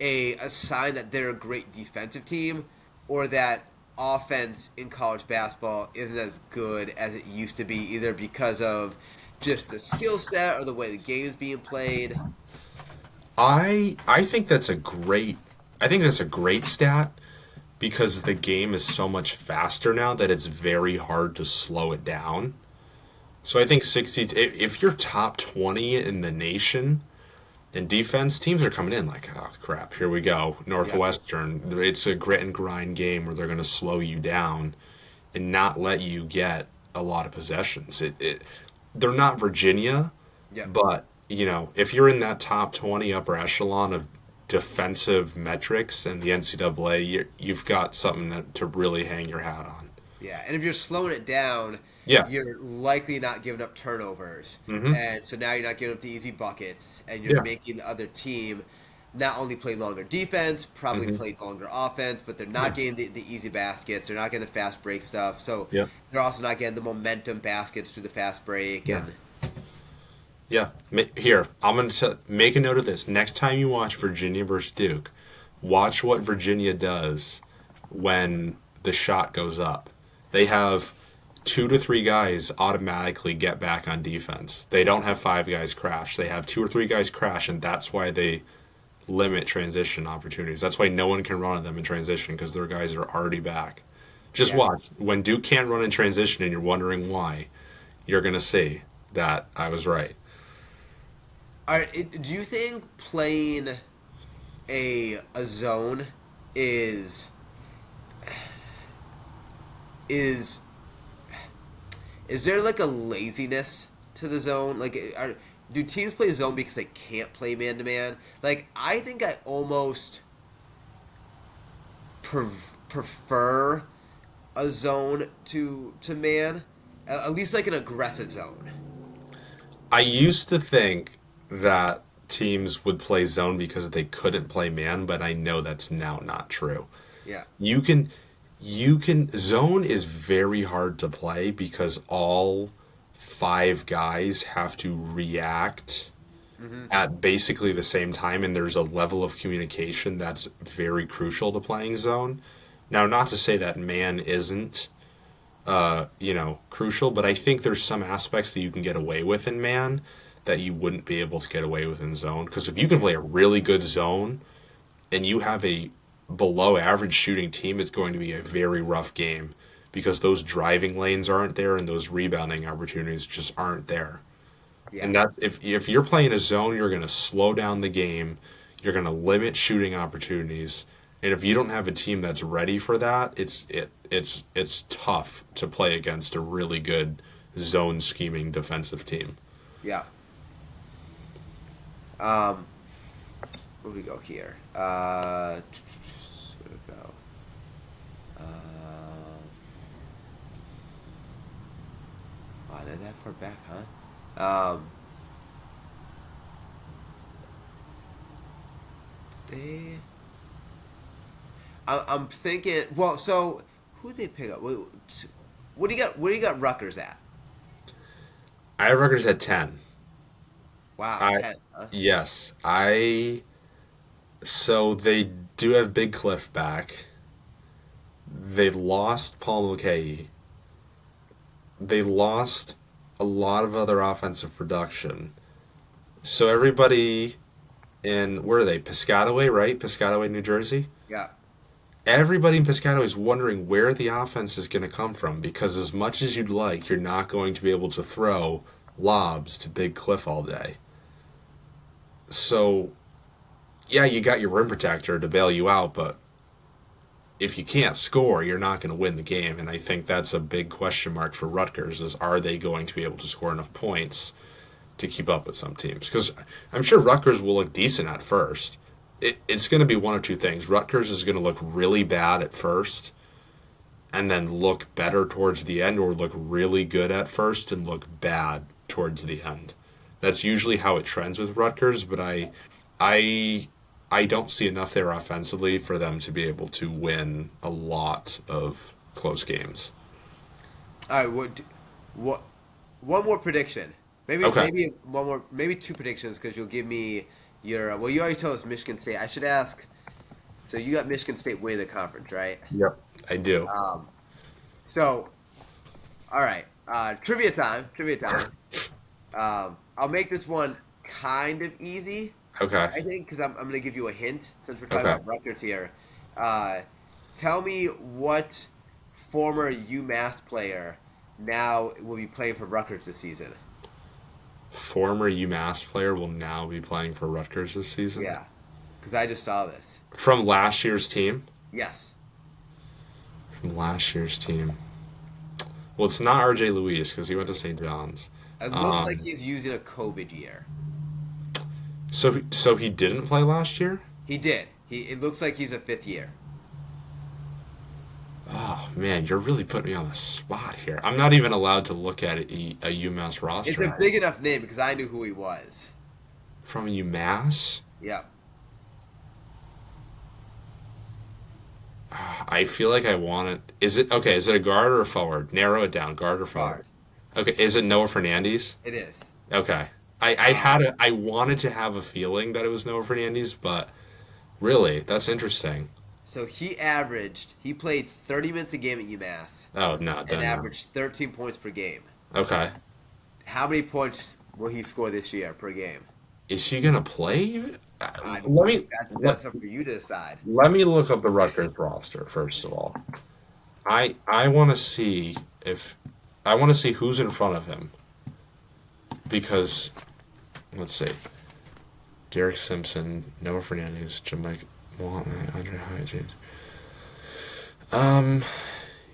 a sign that they're a great defensive team, or that offense in college basketball isn't as good as it used to be, either because of just the skill set or the way the game is being played. I think that's a great stat because the game is so much faster now that it's very hard to slow it down. So I think 60 if you're top 20 in the nation in defense, teams are coming in like, oh crap, here we go. Yeah, Northwestern, it's a grit and grind game where they're going to slow you down and not let you get a lot of possessions. They're not Virginia, yeah, but if you're in that top 20 upper echelon of defensive metrics in the NCAA, you've got something to really hang your hat on. yeah. And if you're slowing it down, Yeah. you're likely not giving up turnovers, Hmm. and so now you're not giving up the easy buckets, and you're Yeah. making the other team not only play longer defense, probably Hmm. play longer offense, but they're not getting the easy baskets. They're not getting the fast break stuff. So Yeah. they're also not getting the momentum baskets through the fast break. Yeah. And Yeah. Here, I'm going to make a note of this. Next time you watch Virginia versus Duke, watch what Virginia does when the shot goes up. They have 2 to 3 guys automatically get back on defense. They don't have 5 guys crash. They have 2 or 3 guys crash, and that's why they limit transition opportunities. That's why no one can run at them in transition because their guys are already back. Just yeah. watch. When Duke can't run in transition and you're wondering why, you're going to see that I was right. All right, do you think playing a zone is is is there like a laziness to the zone? Like, do teams play zone because they can't play man to man? Like, I think I almost prefer a zone to man, at least like an aggressive zone. I used to think that teams would play zone because they couldn't play man, but I know that's now not true. Yeah, You can zone is very hard to play because all 5 guys have to react hmm, at basically the same time, and there's a level of communication that's very crucial to playing zone. Now, not to say that man isn't crucial, but I think there's some aspects that you can get away with in man that you wouldn't be able to get away with in zone. Because if you can play a really good zone and you have a below average shooting team, it's going to be a very rough game because those driving lanes aren't there and those rebounding opportunities just aren't there. yeah, And that if you're playing a zone, you're going to slow down the game, you're going to limit shooting opportunities, and if you don't have a team that's ready for that, it's tough to play against a really good zone scheming defensive team. yeah. Where do we go here? Where do we go? Wow, they're that far back, huh? They. I'm thinking. Well, so who they pick up? What do you got? Where do you got Rutgers at? I have Rutgers at 10. Wow, I 10. Huh? yes, I so they do have Big Cliff back. They lost Paul Mulcahy. They lost a lot of other offensive production. So everybody in where are they? Piscataway, right? Piscataway, New Jersey. Yeah, Everybody in Piscataway is wondering where the offense is going to come from because as much as you'd like, you're not going to be able to throw lobs to Big Cliff all day. So yeah, you got your rim protector to bail you out, but if you can't score, you're not going to win the game. And I think that's a big question mark for Rutgers: is are they going to be able to score enough points to keep up with some teams? Because I'm sure Rutgers will look decent at first. It's going to be one of two things. Rutgers is going to look really bad at first and then look better towards the end, or look really good at first and look bad towards the end. That's usually how it trends with Rutgers, but I I don't see enough there offensively for them to be able to win a lot of close games. all right. What? One more prediction. Okay. Maybe one more. Maybe two predictions because you'll give me your. Well, you already told us Michigan State. I should ask. So you got Michigan State winning the conference, right? Yep, I do. Um, so, all right. Trivia time. Trivia time. I'll make this one kind of easy, Okay. I think, because I'm going to give you a hint since we're talking Okay. about Rutgers here. Uh, Tell me what former UMass player now will be playing for Rutgers this season. Former UMass player will now be playing for Rutgers this season. Yeah, because I just saw this. From last year's team? Yes. From last year's team. Well, it's not RJ Luis because he went to St. John's. It looks like he's using a COVID year. So he didn't play last year? He did. It looks like he's a fifth year. Oh man, you're really putting me on the spot here. I'm not even allowed to look at a UMass roster. It's a big enough name because I knew who he was. From UMass? Yeah. I feel like I want it. Is it okay? Is it a guard or a forward? Narrow it down. Guard or forward? Guard. Okay. Is it Noah Fernandez? It is. Okay. I wanted to have a feeling that it was Noah Fernandez, but really, that's interesting. So he played 30 minutes a game at UMass Oh no, and done. averaged 13 points per game. Okay. How many points will he score this year per game? Is he gonna play? Let me That's up for you to decide. let me look up the Rutgers roster first of all. I want to see if I want to see who's in front of him because let's see. Derek Simpson, Noah Fernandez, Jamaica Walton, Andre Hyde.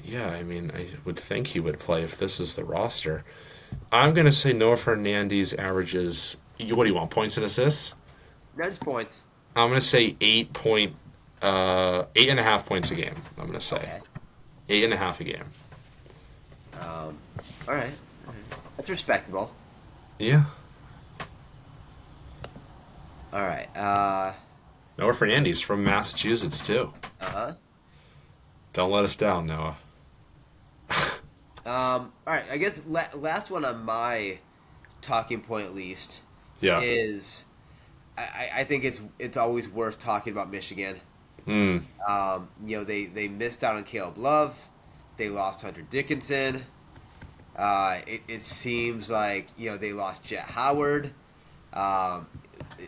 Yeah, I mean, I would think he would play if this is the roster. I'm gonna say Noah Fernandez averages. What do you want? Points and assists? No, just points. I'm gonna say 8.5 points a game. I'm gonna say Okay. 8.5 a game. All right. That's respectable. Yeah. All right. Noah Fernandez from Massachusetts too. Uh-huh. Don't let us down, Noah. All right. I guess last one on my talking point, at least, Yeah. is I think it's always worth talking about Michigan. Hmm. They missed out on Caleb Love. They lost Hunter Dickinson. It seems like they lost Jet Howard.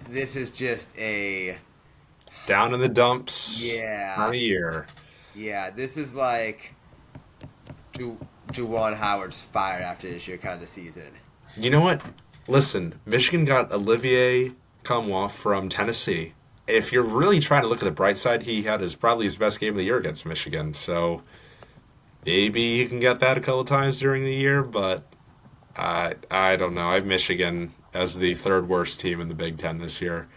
This is just a Down in the dumps. yeah. On the year. Yeah, this is like Juwan Howard's fired after this year kind of season. You know what? Listen, Michigan got Olivier Kamwa from Tennessee. If you're really trying to look at the bright side, he had probably his best game of the year against Michigan. So maybe you can get that a couple times during the year, but I don't know. I have Michigan as the third worst team in the Big Ten this year.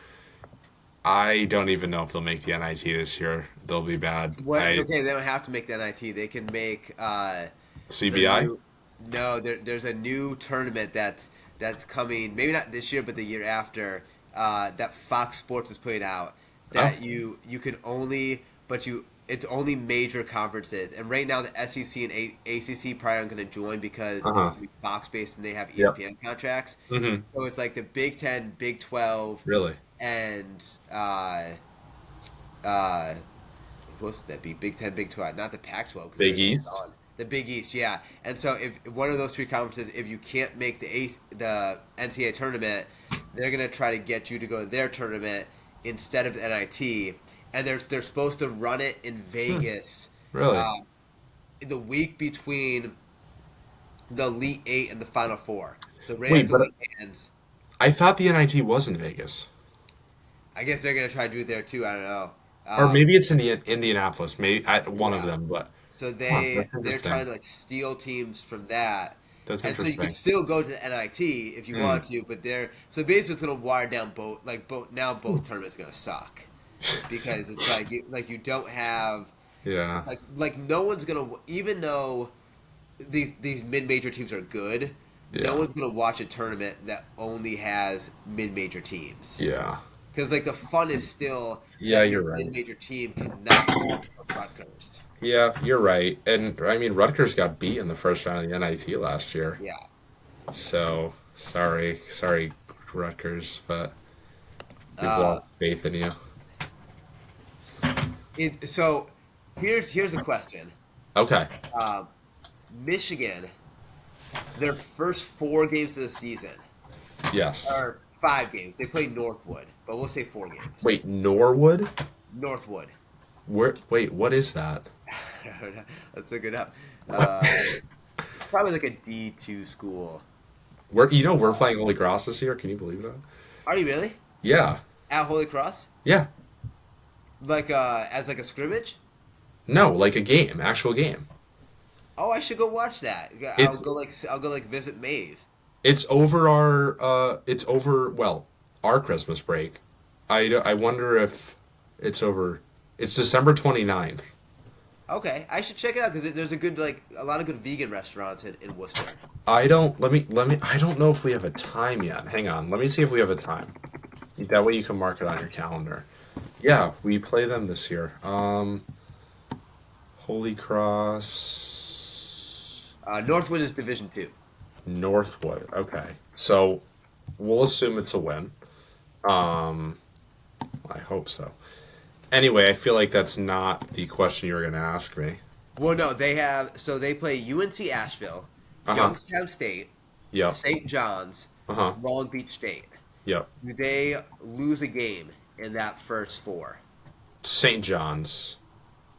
I don't even know if they'll make the NIT this year. They'll be bad. Well, it's okay. They don't have to make the NIT. They can make CBI? No, there's a new tournament that's coming. Maybe not this year, but the year after. That Fox Sports is putting out. That you can only, it's only major conferences. And right now, the SEC and ACC probably aren't going to join because it's going to be Fox based and they have ESPN contracts. Mm-hmm. So it's like the Big 10, Big 12, Really? and what's that be? Big 10, Big 12, not the Pac-12. Big East? The Big East, yeah. And so if one of those three conferences, if you can't make the NCAA tournament, they're going to try to get you to go to their tournament instead of the NIT. And they're supposed to run it in Vegas. Really? The week between the Elite Eight and the Final Four. So right Wait, after the but league ends. I thought the NIT was in Vegas. I guess they're going to try to do it there too. I don't know. Or maybe it's in Indianapolis. Maybe one of Yeah. them, but So that's they're interesting. trying to like steal teams from that. That's And so you interesting. can still go to the NIT if you want to, but basically it's going to wire down both tournaments are going to suck because it's like you don't have Yeah. like no one's going to, even though these mid-major teams are good, Yeah. no one's going to watch a tournament that only has mid-major teams. Yeah. Because like the fun is still Yeah, that you're your right. mid-major team cannot beat Rutgers. Yeah, you're right. And I mean, Rutgers got beat in the first round of the NIT last year. Yeah. So sorry, Rutgers, but we've Uh, lost faith in you. So here's a question. Okay. Um, Michigan, their first 4 games of the season, Yes. or 5 games. They played Northwood, but we'll say 4 games. Wait, Norwood? Northwood. Where? Wait, what is that? Let's look it up. Uh, Probably like a D2 school. We're playing Holy Cross this year. Can you believe that? Are you really Yeah. at Holy Cross? Yeah. Like as like a scrimmage? No, like a game, actual game. Oh, I should go watch that. It's I'll go like visit Maeve. it's over it's over our Christmas break. I wonder if it's over. It's December 29th. Okay, I should check it out because there's a lot of good vegan restaurants in Worcester. I don't I don't know if we have a time yet. Hang on. Let me see if we have a time. That way you can mark it on your calendar. Yeah, we play them this year. Holy Cross Northwood is Division 2. Northwood. Okay. So we'll assume it's a win. Um I hope so. Anyway, I feel like that's not the question you were going to ask me. Well, no, they play UNC Asheville, Uh-huh. Youngstown State, Yep. St. John's, Uh-huh. Long Beach State. Yep. Do they lose a game in that first 4? St. John's.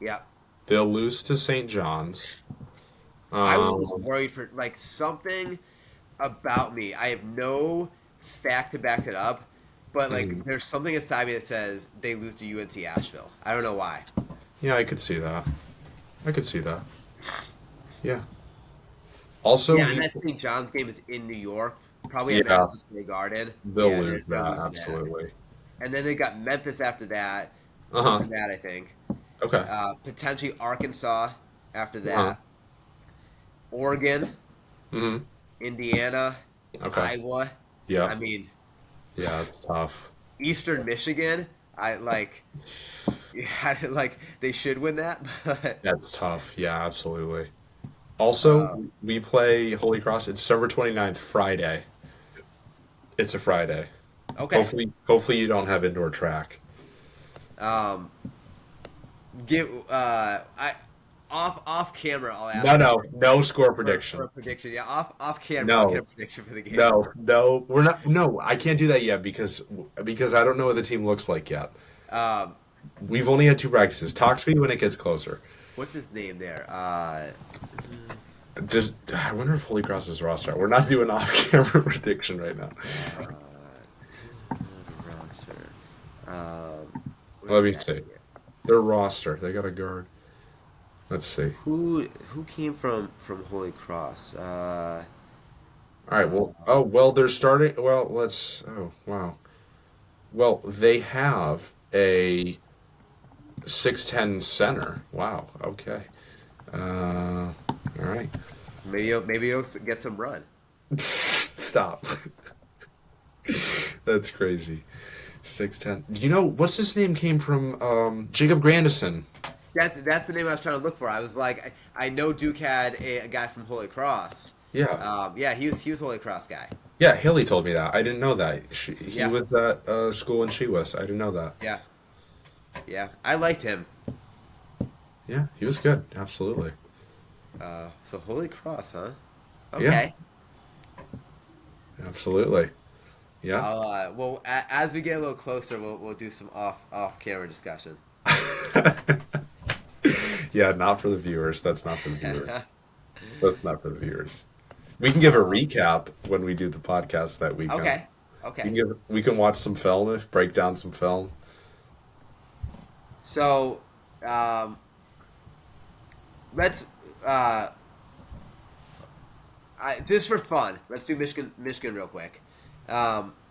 Yep. They'll lose to St. John's. I was Um, worried for like something about me. I have no fact to back it up, but like mhm. there's something inside me that says they lose to UNC Asheville. I don't know why. Yeah, I could see that. I could see that. Yeah. Also, Yeah, and that St. John's game is in New York, probably at yeah, Madison Square Garden. they'll Yeah, lose they're that, losing that. absolutely. And then they got Memphis after that, Uh-huh. losing that I think. Okay. Potentially Arkansas after Uh-huh. that. Oregon, Mm-hmm. Indiana, Okay. Iowa. I Yeah. mean, Yeah, it's tough. Eastern Michigan. I like, yeah, like they should win that. But That's tough. Yeah, absolutely. Also, we play Holy Cross. It's December 29th, Friday. It's a Friday. okay, Hopefully you don't have indoor track. um, give I off camera. I'll ask No, you no, no score for prediction. a prediction. Yeah, off camera. I'll get No, a prediction for the game. no, we're not. No, I can't do that yet because I don't know what the team looks like yet. Um, We've only had 2 practices. Talk to me when it gets closer. what's his name there? Just, I wonder if Holy Cross is roster. We're not doing off-camera prediction right now. Roster. Let Where's me that see. here? Their roster. They got a guard. Let's see. Who came from Holy Cross? All right. Well, they're starting. Well, let's. Oh, wow. Well, they have a 6'10" center. Wow. Okay. All right. Maybe he'll get some run. Stop. That's crazy. 6'10". You know what's his name came from? Jacob Grandison. That's the name I was trying to look for. I was like, I know Duke had a guy from Holy Cross. Yeah. Yeah, he was a Holy Cross guy. Yeah. Haley told me that. I didn't know that. He Yeah, was at school and she was. I didn't know that. yeah, yeah. I liked him. Yeah. He was good. Absolutely. So Holy Cross, huh? Yeah. Okay. Absolutely. Yeah. Well, as we get a little closer, we'll do some off camera discussion. Yeah. Not for the viewers. That's not for the viewers. That's not for the viewers. We can give a recap when we do the podcast that weekend. Okay. Okay. We can watch some film, break down some film. So, let's just for fun, let's do Michigan real quick.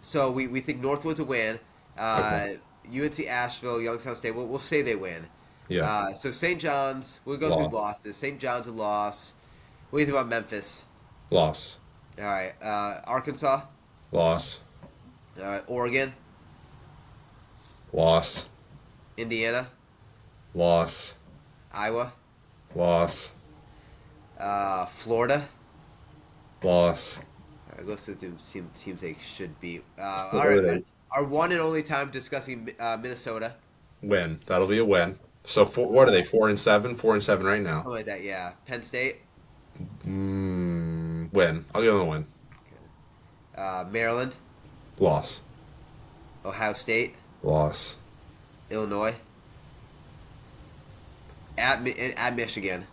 So we think Northwood's a win. Okay. UNC Asheville, Youngstown State. We'll say they win. Yeah. So St. John's, we'll go through Loss. losses. St. John's a loss. What do you think about Memphis? Loss. All right. Arkansas. Loss. All right. Oregon. Loss. Indiana. Loss. Iowa. Loss. Florida. Loss. Goes to the teams they should beat. All right. Florida. Our one and only time discussing Minnesota. Win. That'll be a win. So what are they? 4-7, 4-7 right now. Something like that. Yeah. Penn State, Win. I'll give them a win. Maryland, Loss. Ohio State, Loss. Illinois, at Michigan.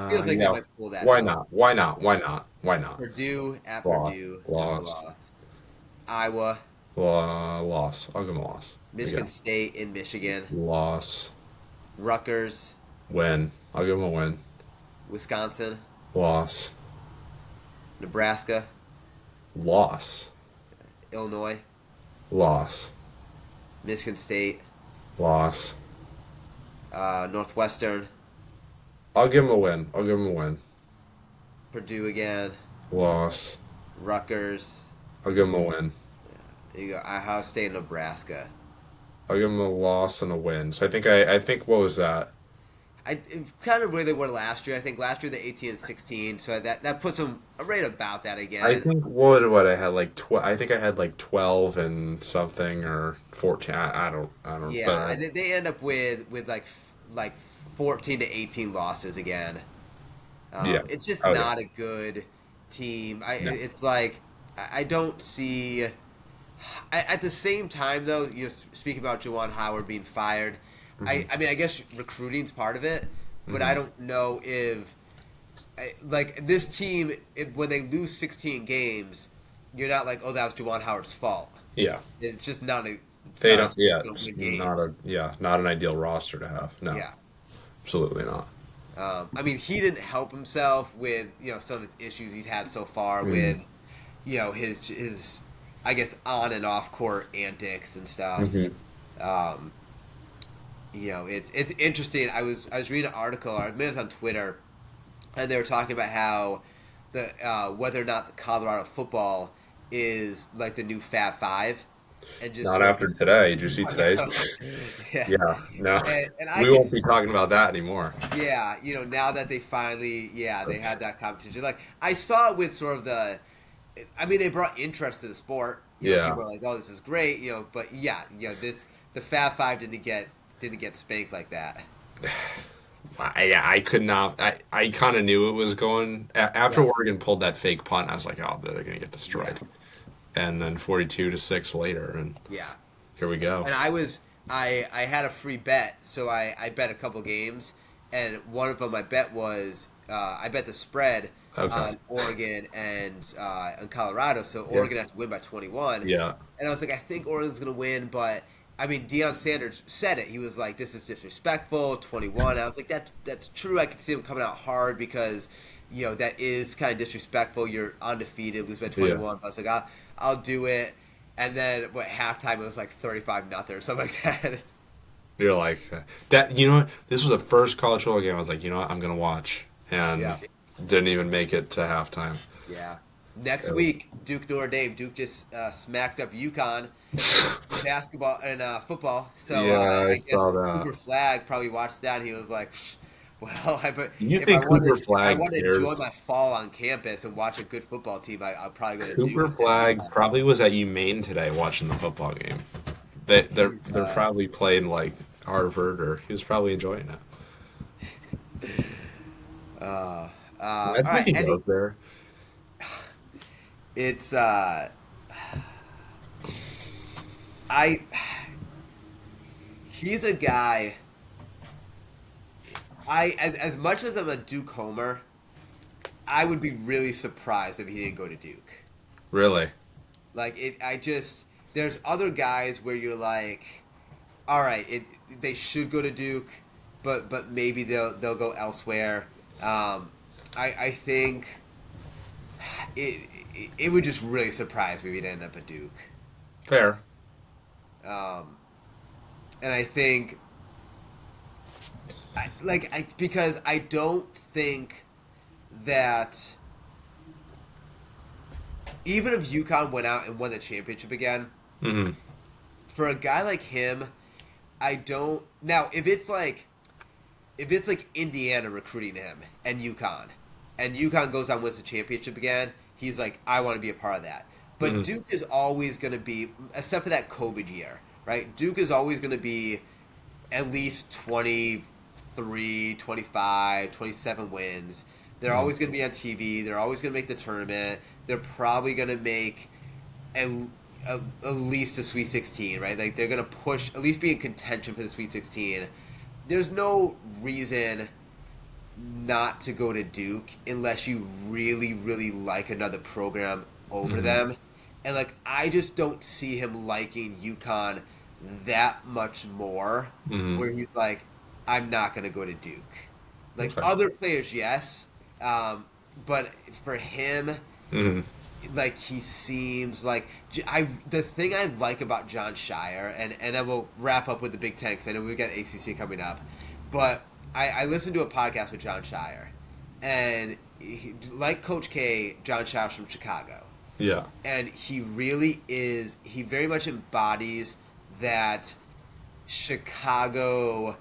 Feels like they Yeah. might pull that Why out. not? Why not? Why not? Why not? Purdue at Loss. Purdue. That's a Loss. loss. Iowa, Loss. I'll give them a loss. Michigan Again. State in Michigan, Loss. Rutgers, Win. I'll give them a win. Wisconsin, Loss. Nebraska, Loss. Illinois, Loss. Michigan State, Loss. Northwestern, I'll give them a win. I'll give them a win. Purdue again, Loss. Rutgers. I'll give them a win. There you go. Ohio State, Nebraska. I'll give them a loss and a win. So I think what was that? Kind of where they were last year. I think last year they 18 and 16, so that puts them right about that I again. think what I had like I think I had like 12 and something or 14. I don't. Yeah, and they end up with like 14 to 18 losses again. Yeah. It's just Oh, yeah. not a good team. No. It's like I don't see. At the same time, though, you speak about Juwan Howard being fired. Hmm. I mean, I guess recruiting's part of it, but I Hmm. don't know if like this team when they lose 16 games, you're not like, oh, that was Juwan Howard's fault. Yeah. It's just not a. It's They not don't. Yeah. gonna It's win not games. not an ideal roster to have. No. Yeah. Absolutely not. I mean, he didn't help himself with some of his issues he's had so far Hmm. with his I guess on and off court antics and stuff. Hmm. Um, it's interesting. I was reading an article, or maybe it was on Twitter, and they were talking about how the whether or not the Colorado football is like the new Fab Five, and just Not sort of after today. Did you see I today's? know. Yeah, Yeah. No. and I We could won't be talking about that anymore. yeah, now that they finally, they had that competition. Like I saw it with sort of I mean, they brought interest to the sport. Yeah. People are like, "Oh, this is great," But yeah, the Fab Five didn't get spanked like that. I could not. I kind of knew it was going after Yeah, Oregon pulled that fake punt. I was like, oh, they're gonna get yeah, destroyed. And then 42-6 later, and yeah. here we go. And I had a free bet, so I bet a couple games, and one of them I bet was I bet the spread Okay. on Oregon and Colorado. So Yeah. Oregon had to win by 21, Yeah. and I was like, I think Oregon's gonna win, but I mean, Deion Sanders said it. He was like, "This is disrespectful." 21. I was like, that's true. I could see him coming out hard because that is kind of disrespectful. You're undefeated, lose by Yeah. 21. I was like, I'll do it. And then halftime it was like 35-0 or something like that. You're like that. You know what? This was the first college football game. I was like, you know what? I'm gonna watch, and Yeah. didn't even make it to halftime. Yeah. Next Uh, week, Duke Notre Dame. Duke just smacked up UConn basketball and football. So Yeah, I I guess saw that. Cooper Flag probably watched that and he was like, "Well, You if think Cooper I Flag want to cares? enjoy my fall on campus and watch a good football team, I'll probably go to Duke Cooper instead of Flag UConn." probably was at UMaine today watching the football game. They're Uh, probably playing like Harvard, or he was probably enjoying it. uh, I all think right, he Eddie. goes there. It's I he's a guy. As much as I'm a Duke homer, I would be really surprised if he didn't go to Duke. Really? Like I just there's other guys where you're like, all right, they should go to Duke, but maybe they'll go elsewhere. I think it would just really surprise me if he'd end up at Duke. Fair. Um, and I think, because I don't think that even if UConn went out and won the championship again, Hmm. for a guy like him, I don't. Now, if it's like Indiana recruiting him and UConn goes on and wins the championship again, he's like, I want to be a part of that. But Hmm. Duke is always going to be, except for that COVID year, right? Duke is always going to be at least 23, 25, 27 wins. They're Mm-hmm. always going to be on TV. They're always going to make the tournament. They're probably going to make at, at least a Sweet 16, right? Like they're going to push, at least be in contention for the Sweet 16. There's no reason not to go to Duke unless you really, really like another program over Mm-hmm. them. And like I just don't see him liking UConn that much more Mm-hmm. where he's like, I'm not gonna go to Duke. Like Okay. other players, yes. But for him, Mm-hmm. like he seems like I the thing I like about John Shire, and then we'll wrap up with the Big Ten because I know we've got ACC coming up, but I listened to a podcast with John Shire, and like Coach K, John Shire's from Chicago, Yeah. and he very much embodies that Chicago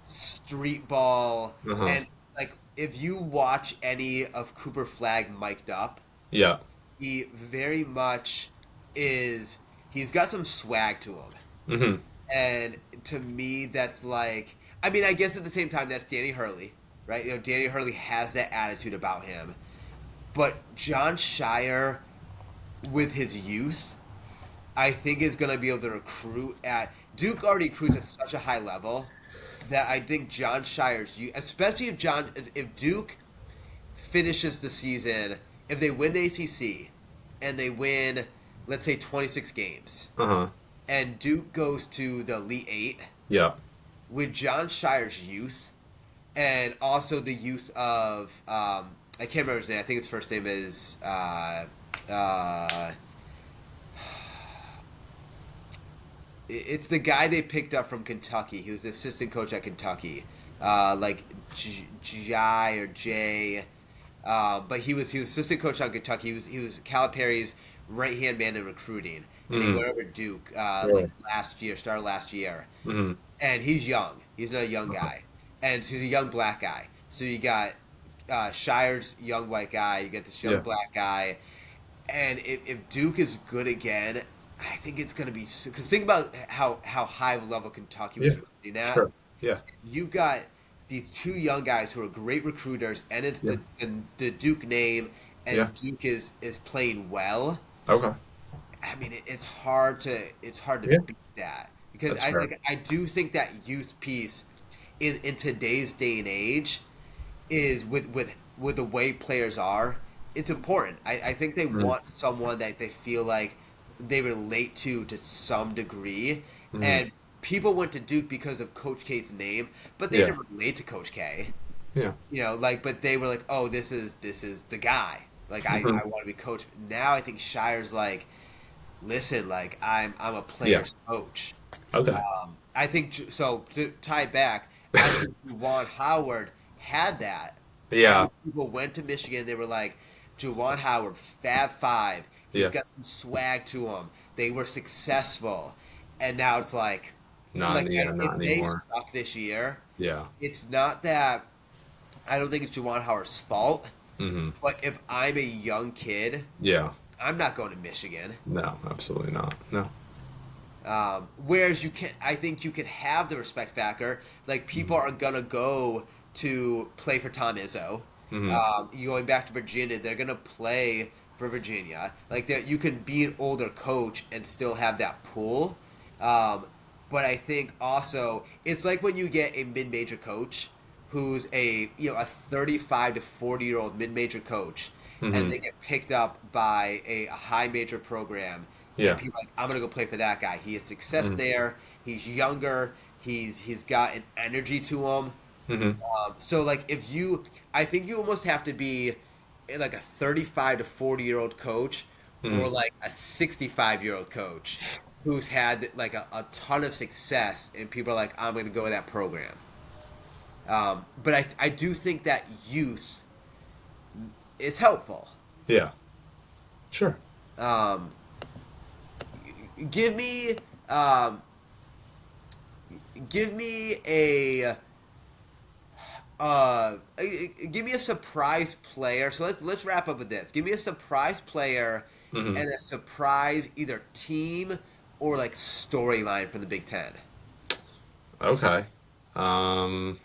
street ball, Uh-huh. and like if you watch any of Cooper Flag mic'd up, Yeah. he very much is he's got some swag to him, Mm-hmm. and to me that's like I mean I guess at the same time that's Danny Hurley, right? You know, Danny Hurley has that attitude about him, but John Shire with his youth I think is going to be able to recruit at Duke already recruits at such a high level that I think John Shire's youth, especially if Duke finishes the season, if they win the ACC and they win, let's say 26 games, Uh-huh. and Duke goes to the Elite Eight Yeah. with John Shire's youth and also the youth of I can't remember his name. I think his first name is uh, it's the guy they picked up from Kentucky. He was the assistant coach at Kentucky, like Jai or Jay. But he was assistant coach on Kentucky. He was Calipari's right hand man in recruiting, and he Mm-hmm. went over to Duke Really? like last year, started last year. Mm-hmm. And he's young. He's not a young Uh-huh. guy, and he's a young black guy. So you got Shire's young white guy. You get this young Yeah. black guy, and if Duke is good again, I think it's going to be because think about how high of a level Kentucky Yeah. was recruiting at. Sure. Yeah. You got these two young guys who are great recruiters, and it's Yeah. the Duke name, Yeah. and Duke is playing well. Okay. I mean, it's hard to Yeah. beat that because That's fair. I do think that youth piece in today's day and age is with the way players are, it's important. I think they Mm-hmm. want someone that they feel like they relate to some degree. Mm-hmm. And people went to Duke because of Coach K's name, but they Yeah. didn't relate to Coach K. Yeah. You know, like but they were like, oh, this is the guy. Like Mm-hmm. I want to be coach. Now I think Shire's like, listen, like I'm a Yeah. player's coach. Okay. I think so. To tie it back, I think Juwan Howard had that. And Yeah. when people went to Michigan, they were like, Juwan Howard, Fab Five. He's Yeah. got some swag to him. They were successful, and now it's like, Yeah, if not they anymore. suck this year, Yeah. it's not that. I don't think it's Juwan Howard's fault. Mm-hmm. But if I'm a young kid, Yeah. I'm not going to Michigan. No, absolutely not. No. Whereas I think you could have the respect factor. Like people are gonna go to play for Tom Izzo. Mm-hmm. Going back to Virginia, they're gonna play for Virginia. Like that, you can be an older coach and still have that pull. But I think also it's like when you get a mid-major coach who's a 35 to 40-year-old mid-major coach, Mm-hmm. and they get picked up by a high major program. Yeah. And people are like, I'm gonna go play for that guy. He has success Mm-hmm. there. He's younger. He's got an energy to him. Mm-hmm. So like I think you almost have to be like a 35 to 40-year-old coach, Mm-hmm. or like a 65-year-old coach who's had like a ton of success, and people are like, I'm gonna go to that program. But I do think that youth is helpful. Yeah. Sure. Um, give me um, give me a give me a surprise player. So let's wrap up with this. Give me a surprise player Mm-hmm. and a surprise either team or like storyline from the Big Ten? Okay. Um,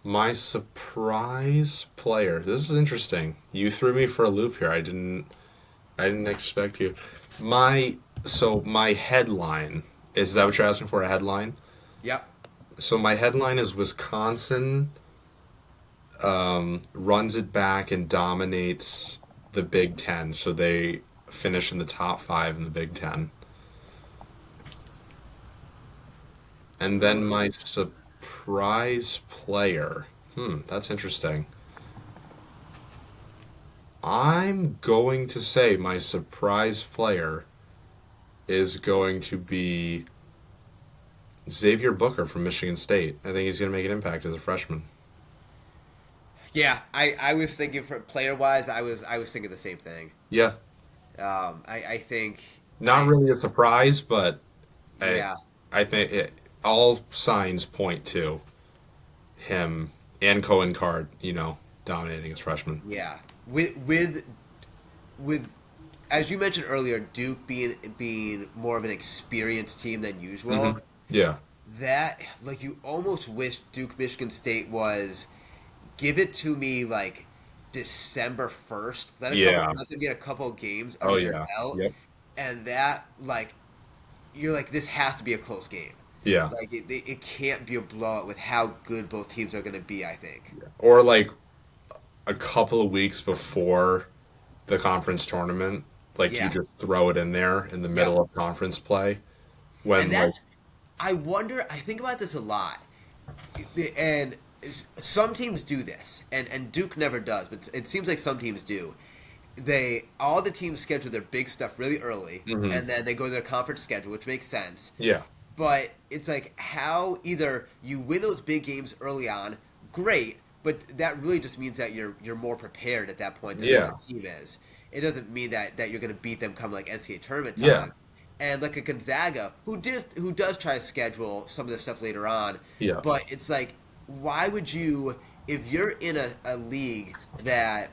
my surprise player. This is interesting. You threw me for a loop here. I didn't expect you. My headline, is that what you're asking for, a headline? Yep. So my headline is Wisconsin runs it back and dominates the Big Ten, so they finish in the top five in the Big Ten. And then my surprise player. That's interesting. I'm going to say my surprise player is going to be Xavier Booker from Michigan State. I think he's going to make an impact as a freshman. Yeah, I was thinking for player wise, I was thinking the same thing. Yeah, I think not I really a surprise, but I yeah. I think all signs point to him and Cohen Card, dominating as freshman. Yeah, with as you mentioned earlier, Duke being more of an experienced team than Hmm. usual. Yeah, That like you almost wish Duke Michigan State was give it to me like December 1st. yeah, Let them get a couple of games oh under their yeah, belt, yep, and that like you're like this has to be a close game. yeah. Like it can't be a blowout with how good both teams are going to be. I think. Or like a couple of weeks before the conference tournament, like you Yeah. just throw it in there in the Yep. middle of conference play And when like that's I wonder. I think about this a lot, and some teams do this, and Duke never does, but it seems like some teams do. They all the teams schedule their big stuff really early, hmm and then they go to their conference schedule, which makes sense. yeah, But it's like how either you win those big games early on, great, but that really just means that you're more prepared at that point than the yeah, other team is. It doesn't mean that you're going to beat them come like NCAA tournament yeah, time. And like a Gonzaga who does try to schedule some of this stuff later on, yeah, but it's like why would you if you're in a league that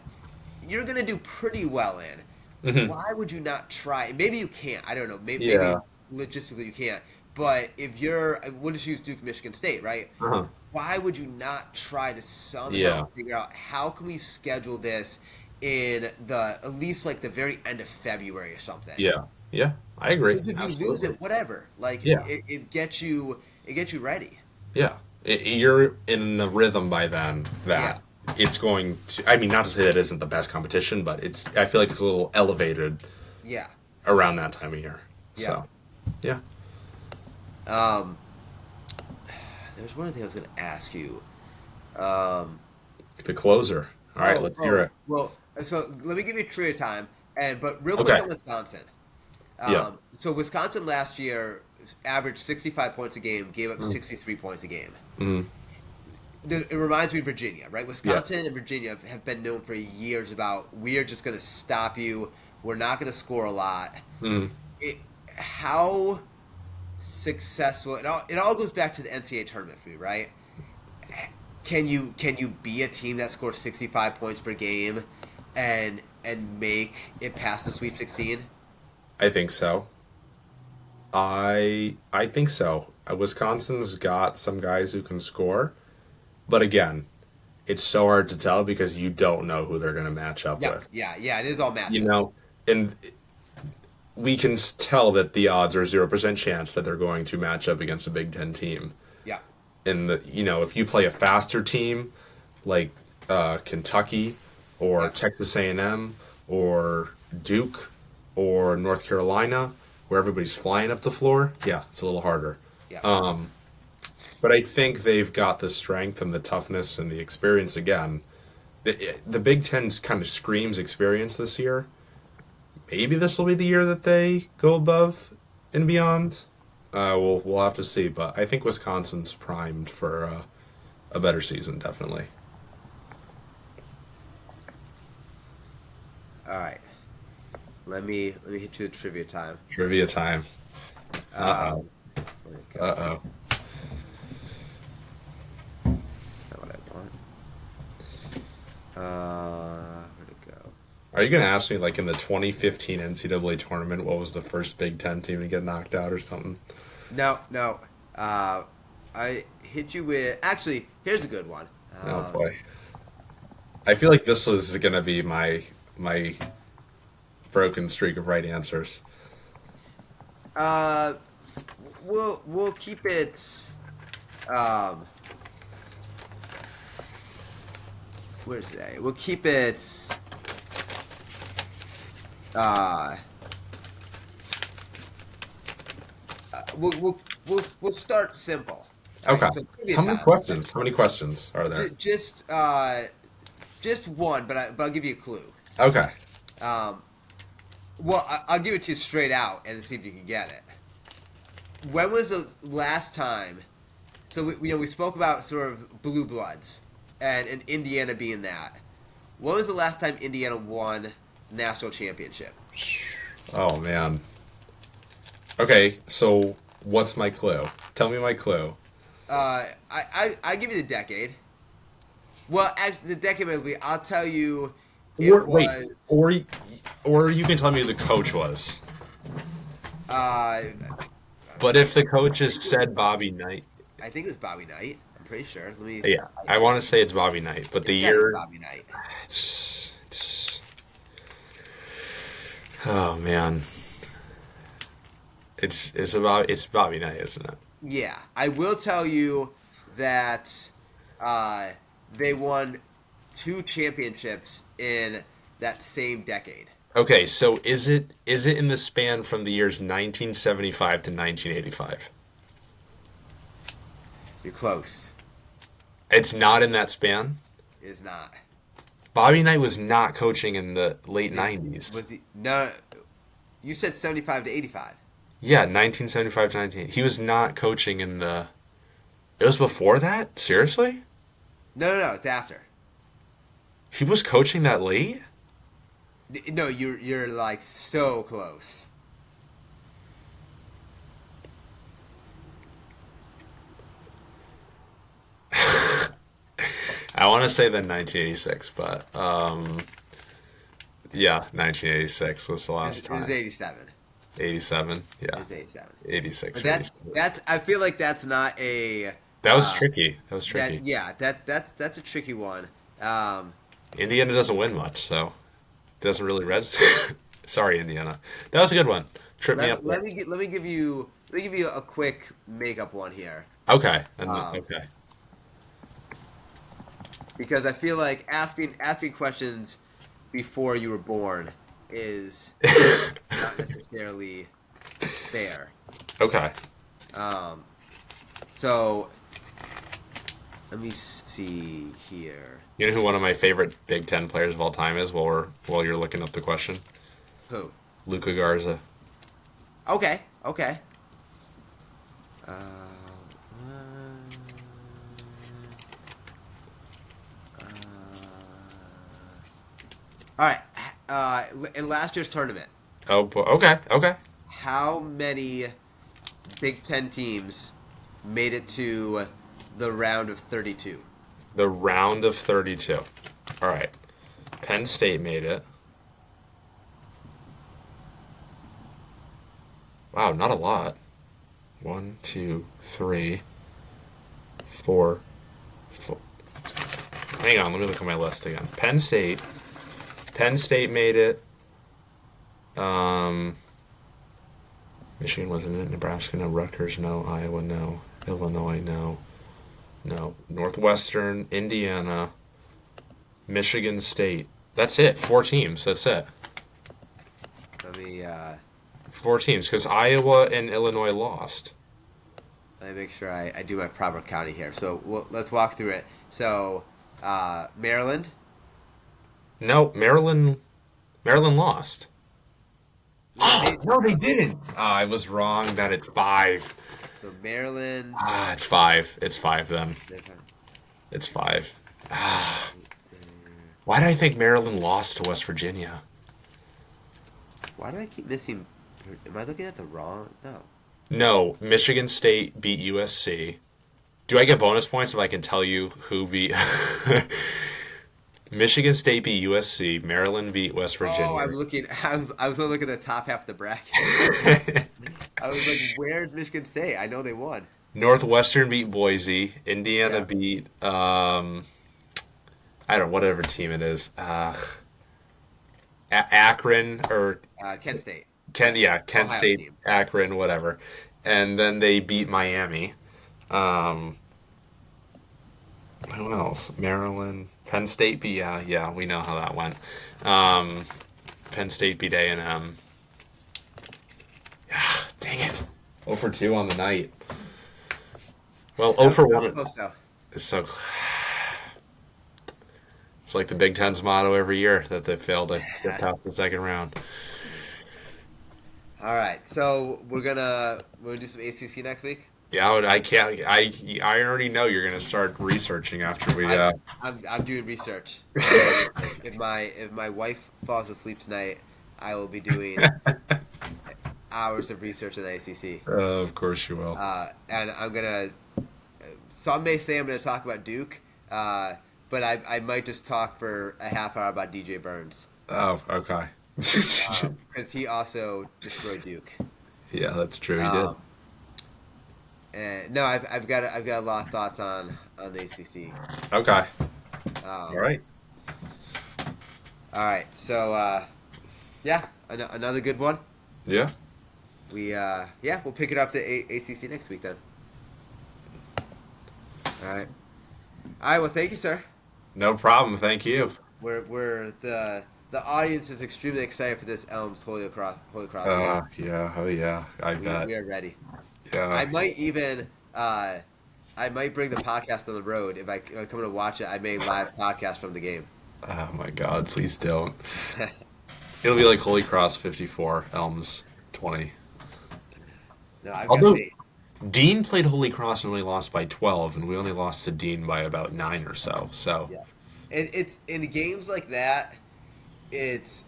you're going to do pretty well in, hmm why would you not try? Maybe you can't. I don't know. Maybe yeah, logistically you can't. But if you're, we'll just use Duke Michigan State, right? uh-huh, Why would you not try to somehow yeah, figure out how can we schedule this in the at least like the very end of February or something? yeah, yeah. I agree. Because if you lose Absolutely. it, whatever. Like Yeah, it gets you ready. yeah. You're in the rhythm by then Yeah, that it's going to. I mean, not to say that it isn't the best competition, but it's. I feel like it's a little elevated yeah, around that time of year. yeah. So, yeah. Um, there's one thing I was going to ask you. Um, The closer. All right, let's hear it. well, so let me give you trivia time, and but real quick Okay. on Wisconsin. Yeah. So Wisconsin last year averaged 65 points a game, gave up 63 points a game. Mm-hmm. It reminds me of Virginia, right? Yeah. Wisconsin and Virginia have been known for years about we are just going to stop you. We're not going to score a lot. Mm-hmm. How successful? It all goes back to the NCAA tournament for you, right? Can you be a team that scores 65 points per game and make it past the Sweet 16? I think so. I think so. Wisconsin's got some guys who can score, but again, it's so hard to tell because you don't know who they're going to match up Yeah, with. yeah, yeah. It is all You matchups. know, and we can tell that the odds are 0% chance that they're going to match up against a Big Ten team. Yeah, And if you play a faster team like Kentucky or yeah, Texas A&M or Duke or North Carolina, where everybody's flying up the floor, yeah, it's a little harder. yeah, But I think they've got the strength and the toughness and the experience again. The Big Ten kind of screams experience this year. Maybe this will be the year that they go above and beyond. We'll have to see, but I think Wisconsin's primed for a better season, definitely. All right. Let me hit you with trivia time. Trivia time. Uh Um, where'd it oh. go? Uh Not what I want. Where'd it go? Are you gonna ask me like in the 2015 NCAA tournament, what was the first Big Ten team to get knocked out or something? No, no. I hit you with. Actually, here's a good one. Oh boy, I feel like this is gonna be my broken streak of right answers. Uh, we'll keep it. Um, where's today? We'll keep it. Uh, we'll start simple. Okay. So trivia How many time. questions? How many questions are there? Just one, but I'll give you a clue. Okay. Um, well, I'll give it to you straight out and see if you can get it. When was the last time? So we spoke about sort of blue bloods and Indiana being that. When was the last time Indiana won national championship? Oh man. Okay, so what's my clue? Tell me my clue. I give you the decade. Well, actually, the decade maybe. I'll tell you. Or It wait, was. or you can tell me who the coach was. Uh, But if the coach has said Bobby Knight, I think it was Bobby Knight. I'm pretty sure. Let me. yeah, I want to say it's Bobby Knight, but the It's gotta be year, Bobby Knight. it's oh man, it's Bobby Knight, isn't it? Yeah, I will tell you that they won two championships in that same decade. Okay, so is it in the span from the years 1975 to 1985? You're close. It's not in that span. It is not. Bobby Knight was not coaching in the late 90s. Was he? No. You said 75 to 85. Yeah, 1975 to 1980. He was not coaching in the. It was before that? Seriously? No. It's after. He was coaching that late? No, you're like so close. I want to say then 1986, but yeah, 1986 was the last It was time. 87. 87, It yeah, was 87. 86 But or that's 87. that's. I feel like that's not a. That was tricky. That was tricky. That yeah. That's a tricky one. Indiana doesn't win much, so it doesn't really register. Sorry, Indiana. That was a good one. Trip me up Let there. me let me give you a quick makeup one here. Okay, Um, okay. because I feel like asking questions before you were born is not necessarily fair. Okay. Um, so let me see here. You know who one of my favorite Big Ten players of all time is while you're looking up the question? Who? Luca Garza. Okay, okay. Uh, all right. In last year's tournament, Oh, okay, okay. how many Big Ten teams made it to the round of 32? The round of 32. All right. Penn State made it. Wow, not a lot. One, two, three, four, four. Hang on, let me look at my list again. Penn State. Penn State made it. Michigan wasn't in it. Nebraska, no. Rutgers, no. Iowa, no. Illinois, no. No. Northwestern, Indiana, Michigan State. That's it. Four teams. That's it. Let me Four teams because Iowa and Illinois lost. let me make sure I do my proper counting here. So let's walk through it. So Maryland. No, Maryland. Maryland lost. They- No, they didn't. I was wrong. That it's five. So Maryland. It's five. It's five then. It's five. Why did I think Maryland lost to West Virginia? Why do I keep missing? Am I looking at the wrong? No. No, Michigan State beat USC. Do I get bonus points if I can tell you who beat? Michigan State beat USC. Maryland beat West Oh, Virginia. I'm looking. I was looking at the top half of the bracket. I was like, "Where's Michigan State?" I know they won. Northwestern beat Boise. Indiana Yeah, beat I don't know, whatever team it is. Akron or Kent State, Kent Ohio State, team. Akron, whatever. And then they beat Miami. Um, who else? Maryland, Penn State beat yeah, we know how that went. Um, Penn State beat A&M. Ah, dang it. 0 for 2 on the night. Well, 0 for That was 1. close though. So it's like the Big Ten's motto every year that they fail to get past the second round. All right, so we're gonna do some ACC next week. Yeah, I can't. I already know you're gonna start researching after we. I'm doing research. I'm doing research. If my wife falls asleep tonight, I will be doing hours of research in the ACC. Of course you will. And I'm gonna. Some may say I'm gonna talk about Duke, but I might just talk for a half hour about DJ Burns Oh, okay. because he also destroyed Duke. Yeah, that's true. He did. Um, and no, I've got a lot of thoughts on the ACC. Okay. All Um, right. all right, so yeah, another good one. Yeah. We'll pick it up to ACC next week then. All right. All right. Well, thank you, sir. No problem. Thank you. We're the audience is extremely excited for this Elms Holy Cross game. Yeah. Oh, yeah. I bet. We are ready. I Yeah. might even I might bring the podcast on the road if I come to watch it. I may live podcast from the game. Oh my God! Please don't. It'll be like Holy Cross 54, Elms 20. No, I've got Although faith. Dean played Holy Cross and only lost by 12, and we only lost to Dean by about 9 or so. So Yeah, and it's in games like that. It's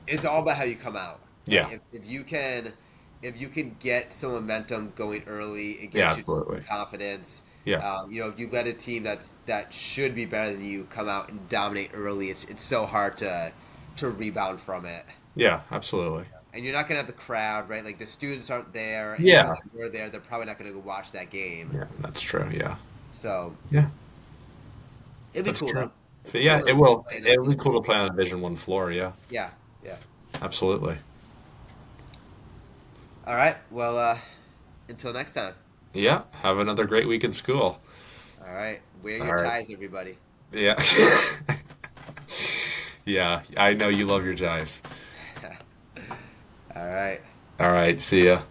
it's all about how you come out. Right? yeah, If you can get some momentum going early, it yeah, gives you absolutely. confidence. Yeah, If you let a team that should be better than you come out and dominate early, it's so hard to rebound from it. yeah, absolutely. And you're not gonna have the crowd, right? Like the students aren't there, and Yeah, we're there. They're probably not gonna go watch that game. yeah, that's true. Yeah, So yeah, it'd be that's cool true. though. But yeah, Cool it to will. play It'll be in cool a to play big on a time. Division One floor. Yeah, Yeah, yeah. absolutely. All right. Well, until next time. Yeah, have another great week in school. All right. Wear All your right. ties, everybody. Yeah, yeah. I know you love your guys. All right. All right, see ya.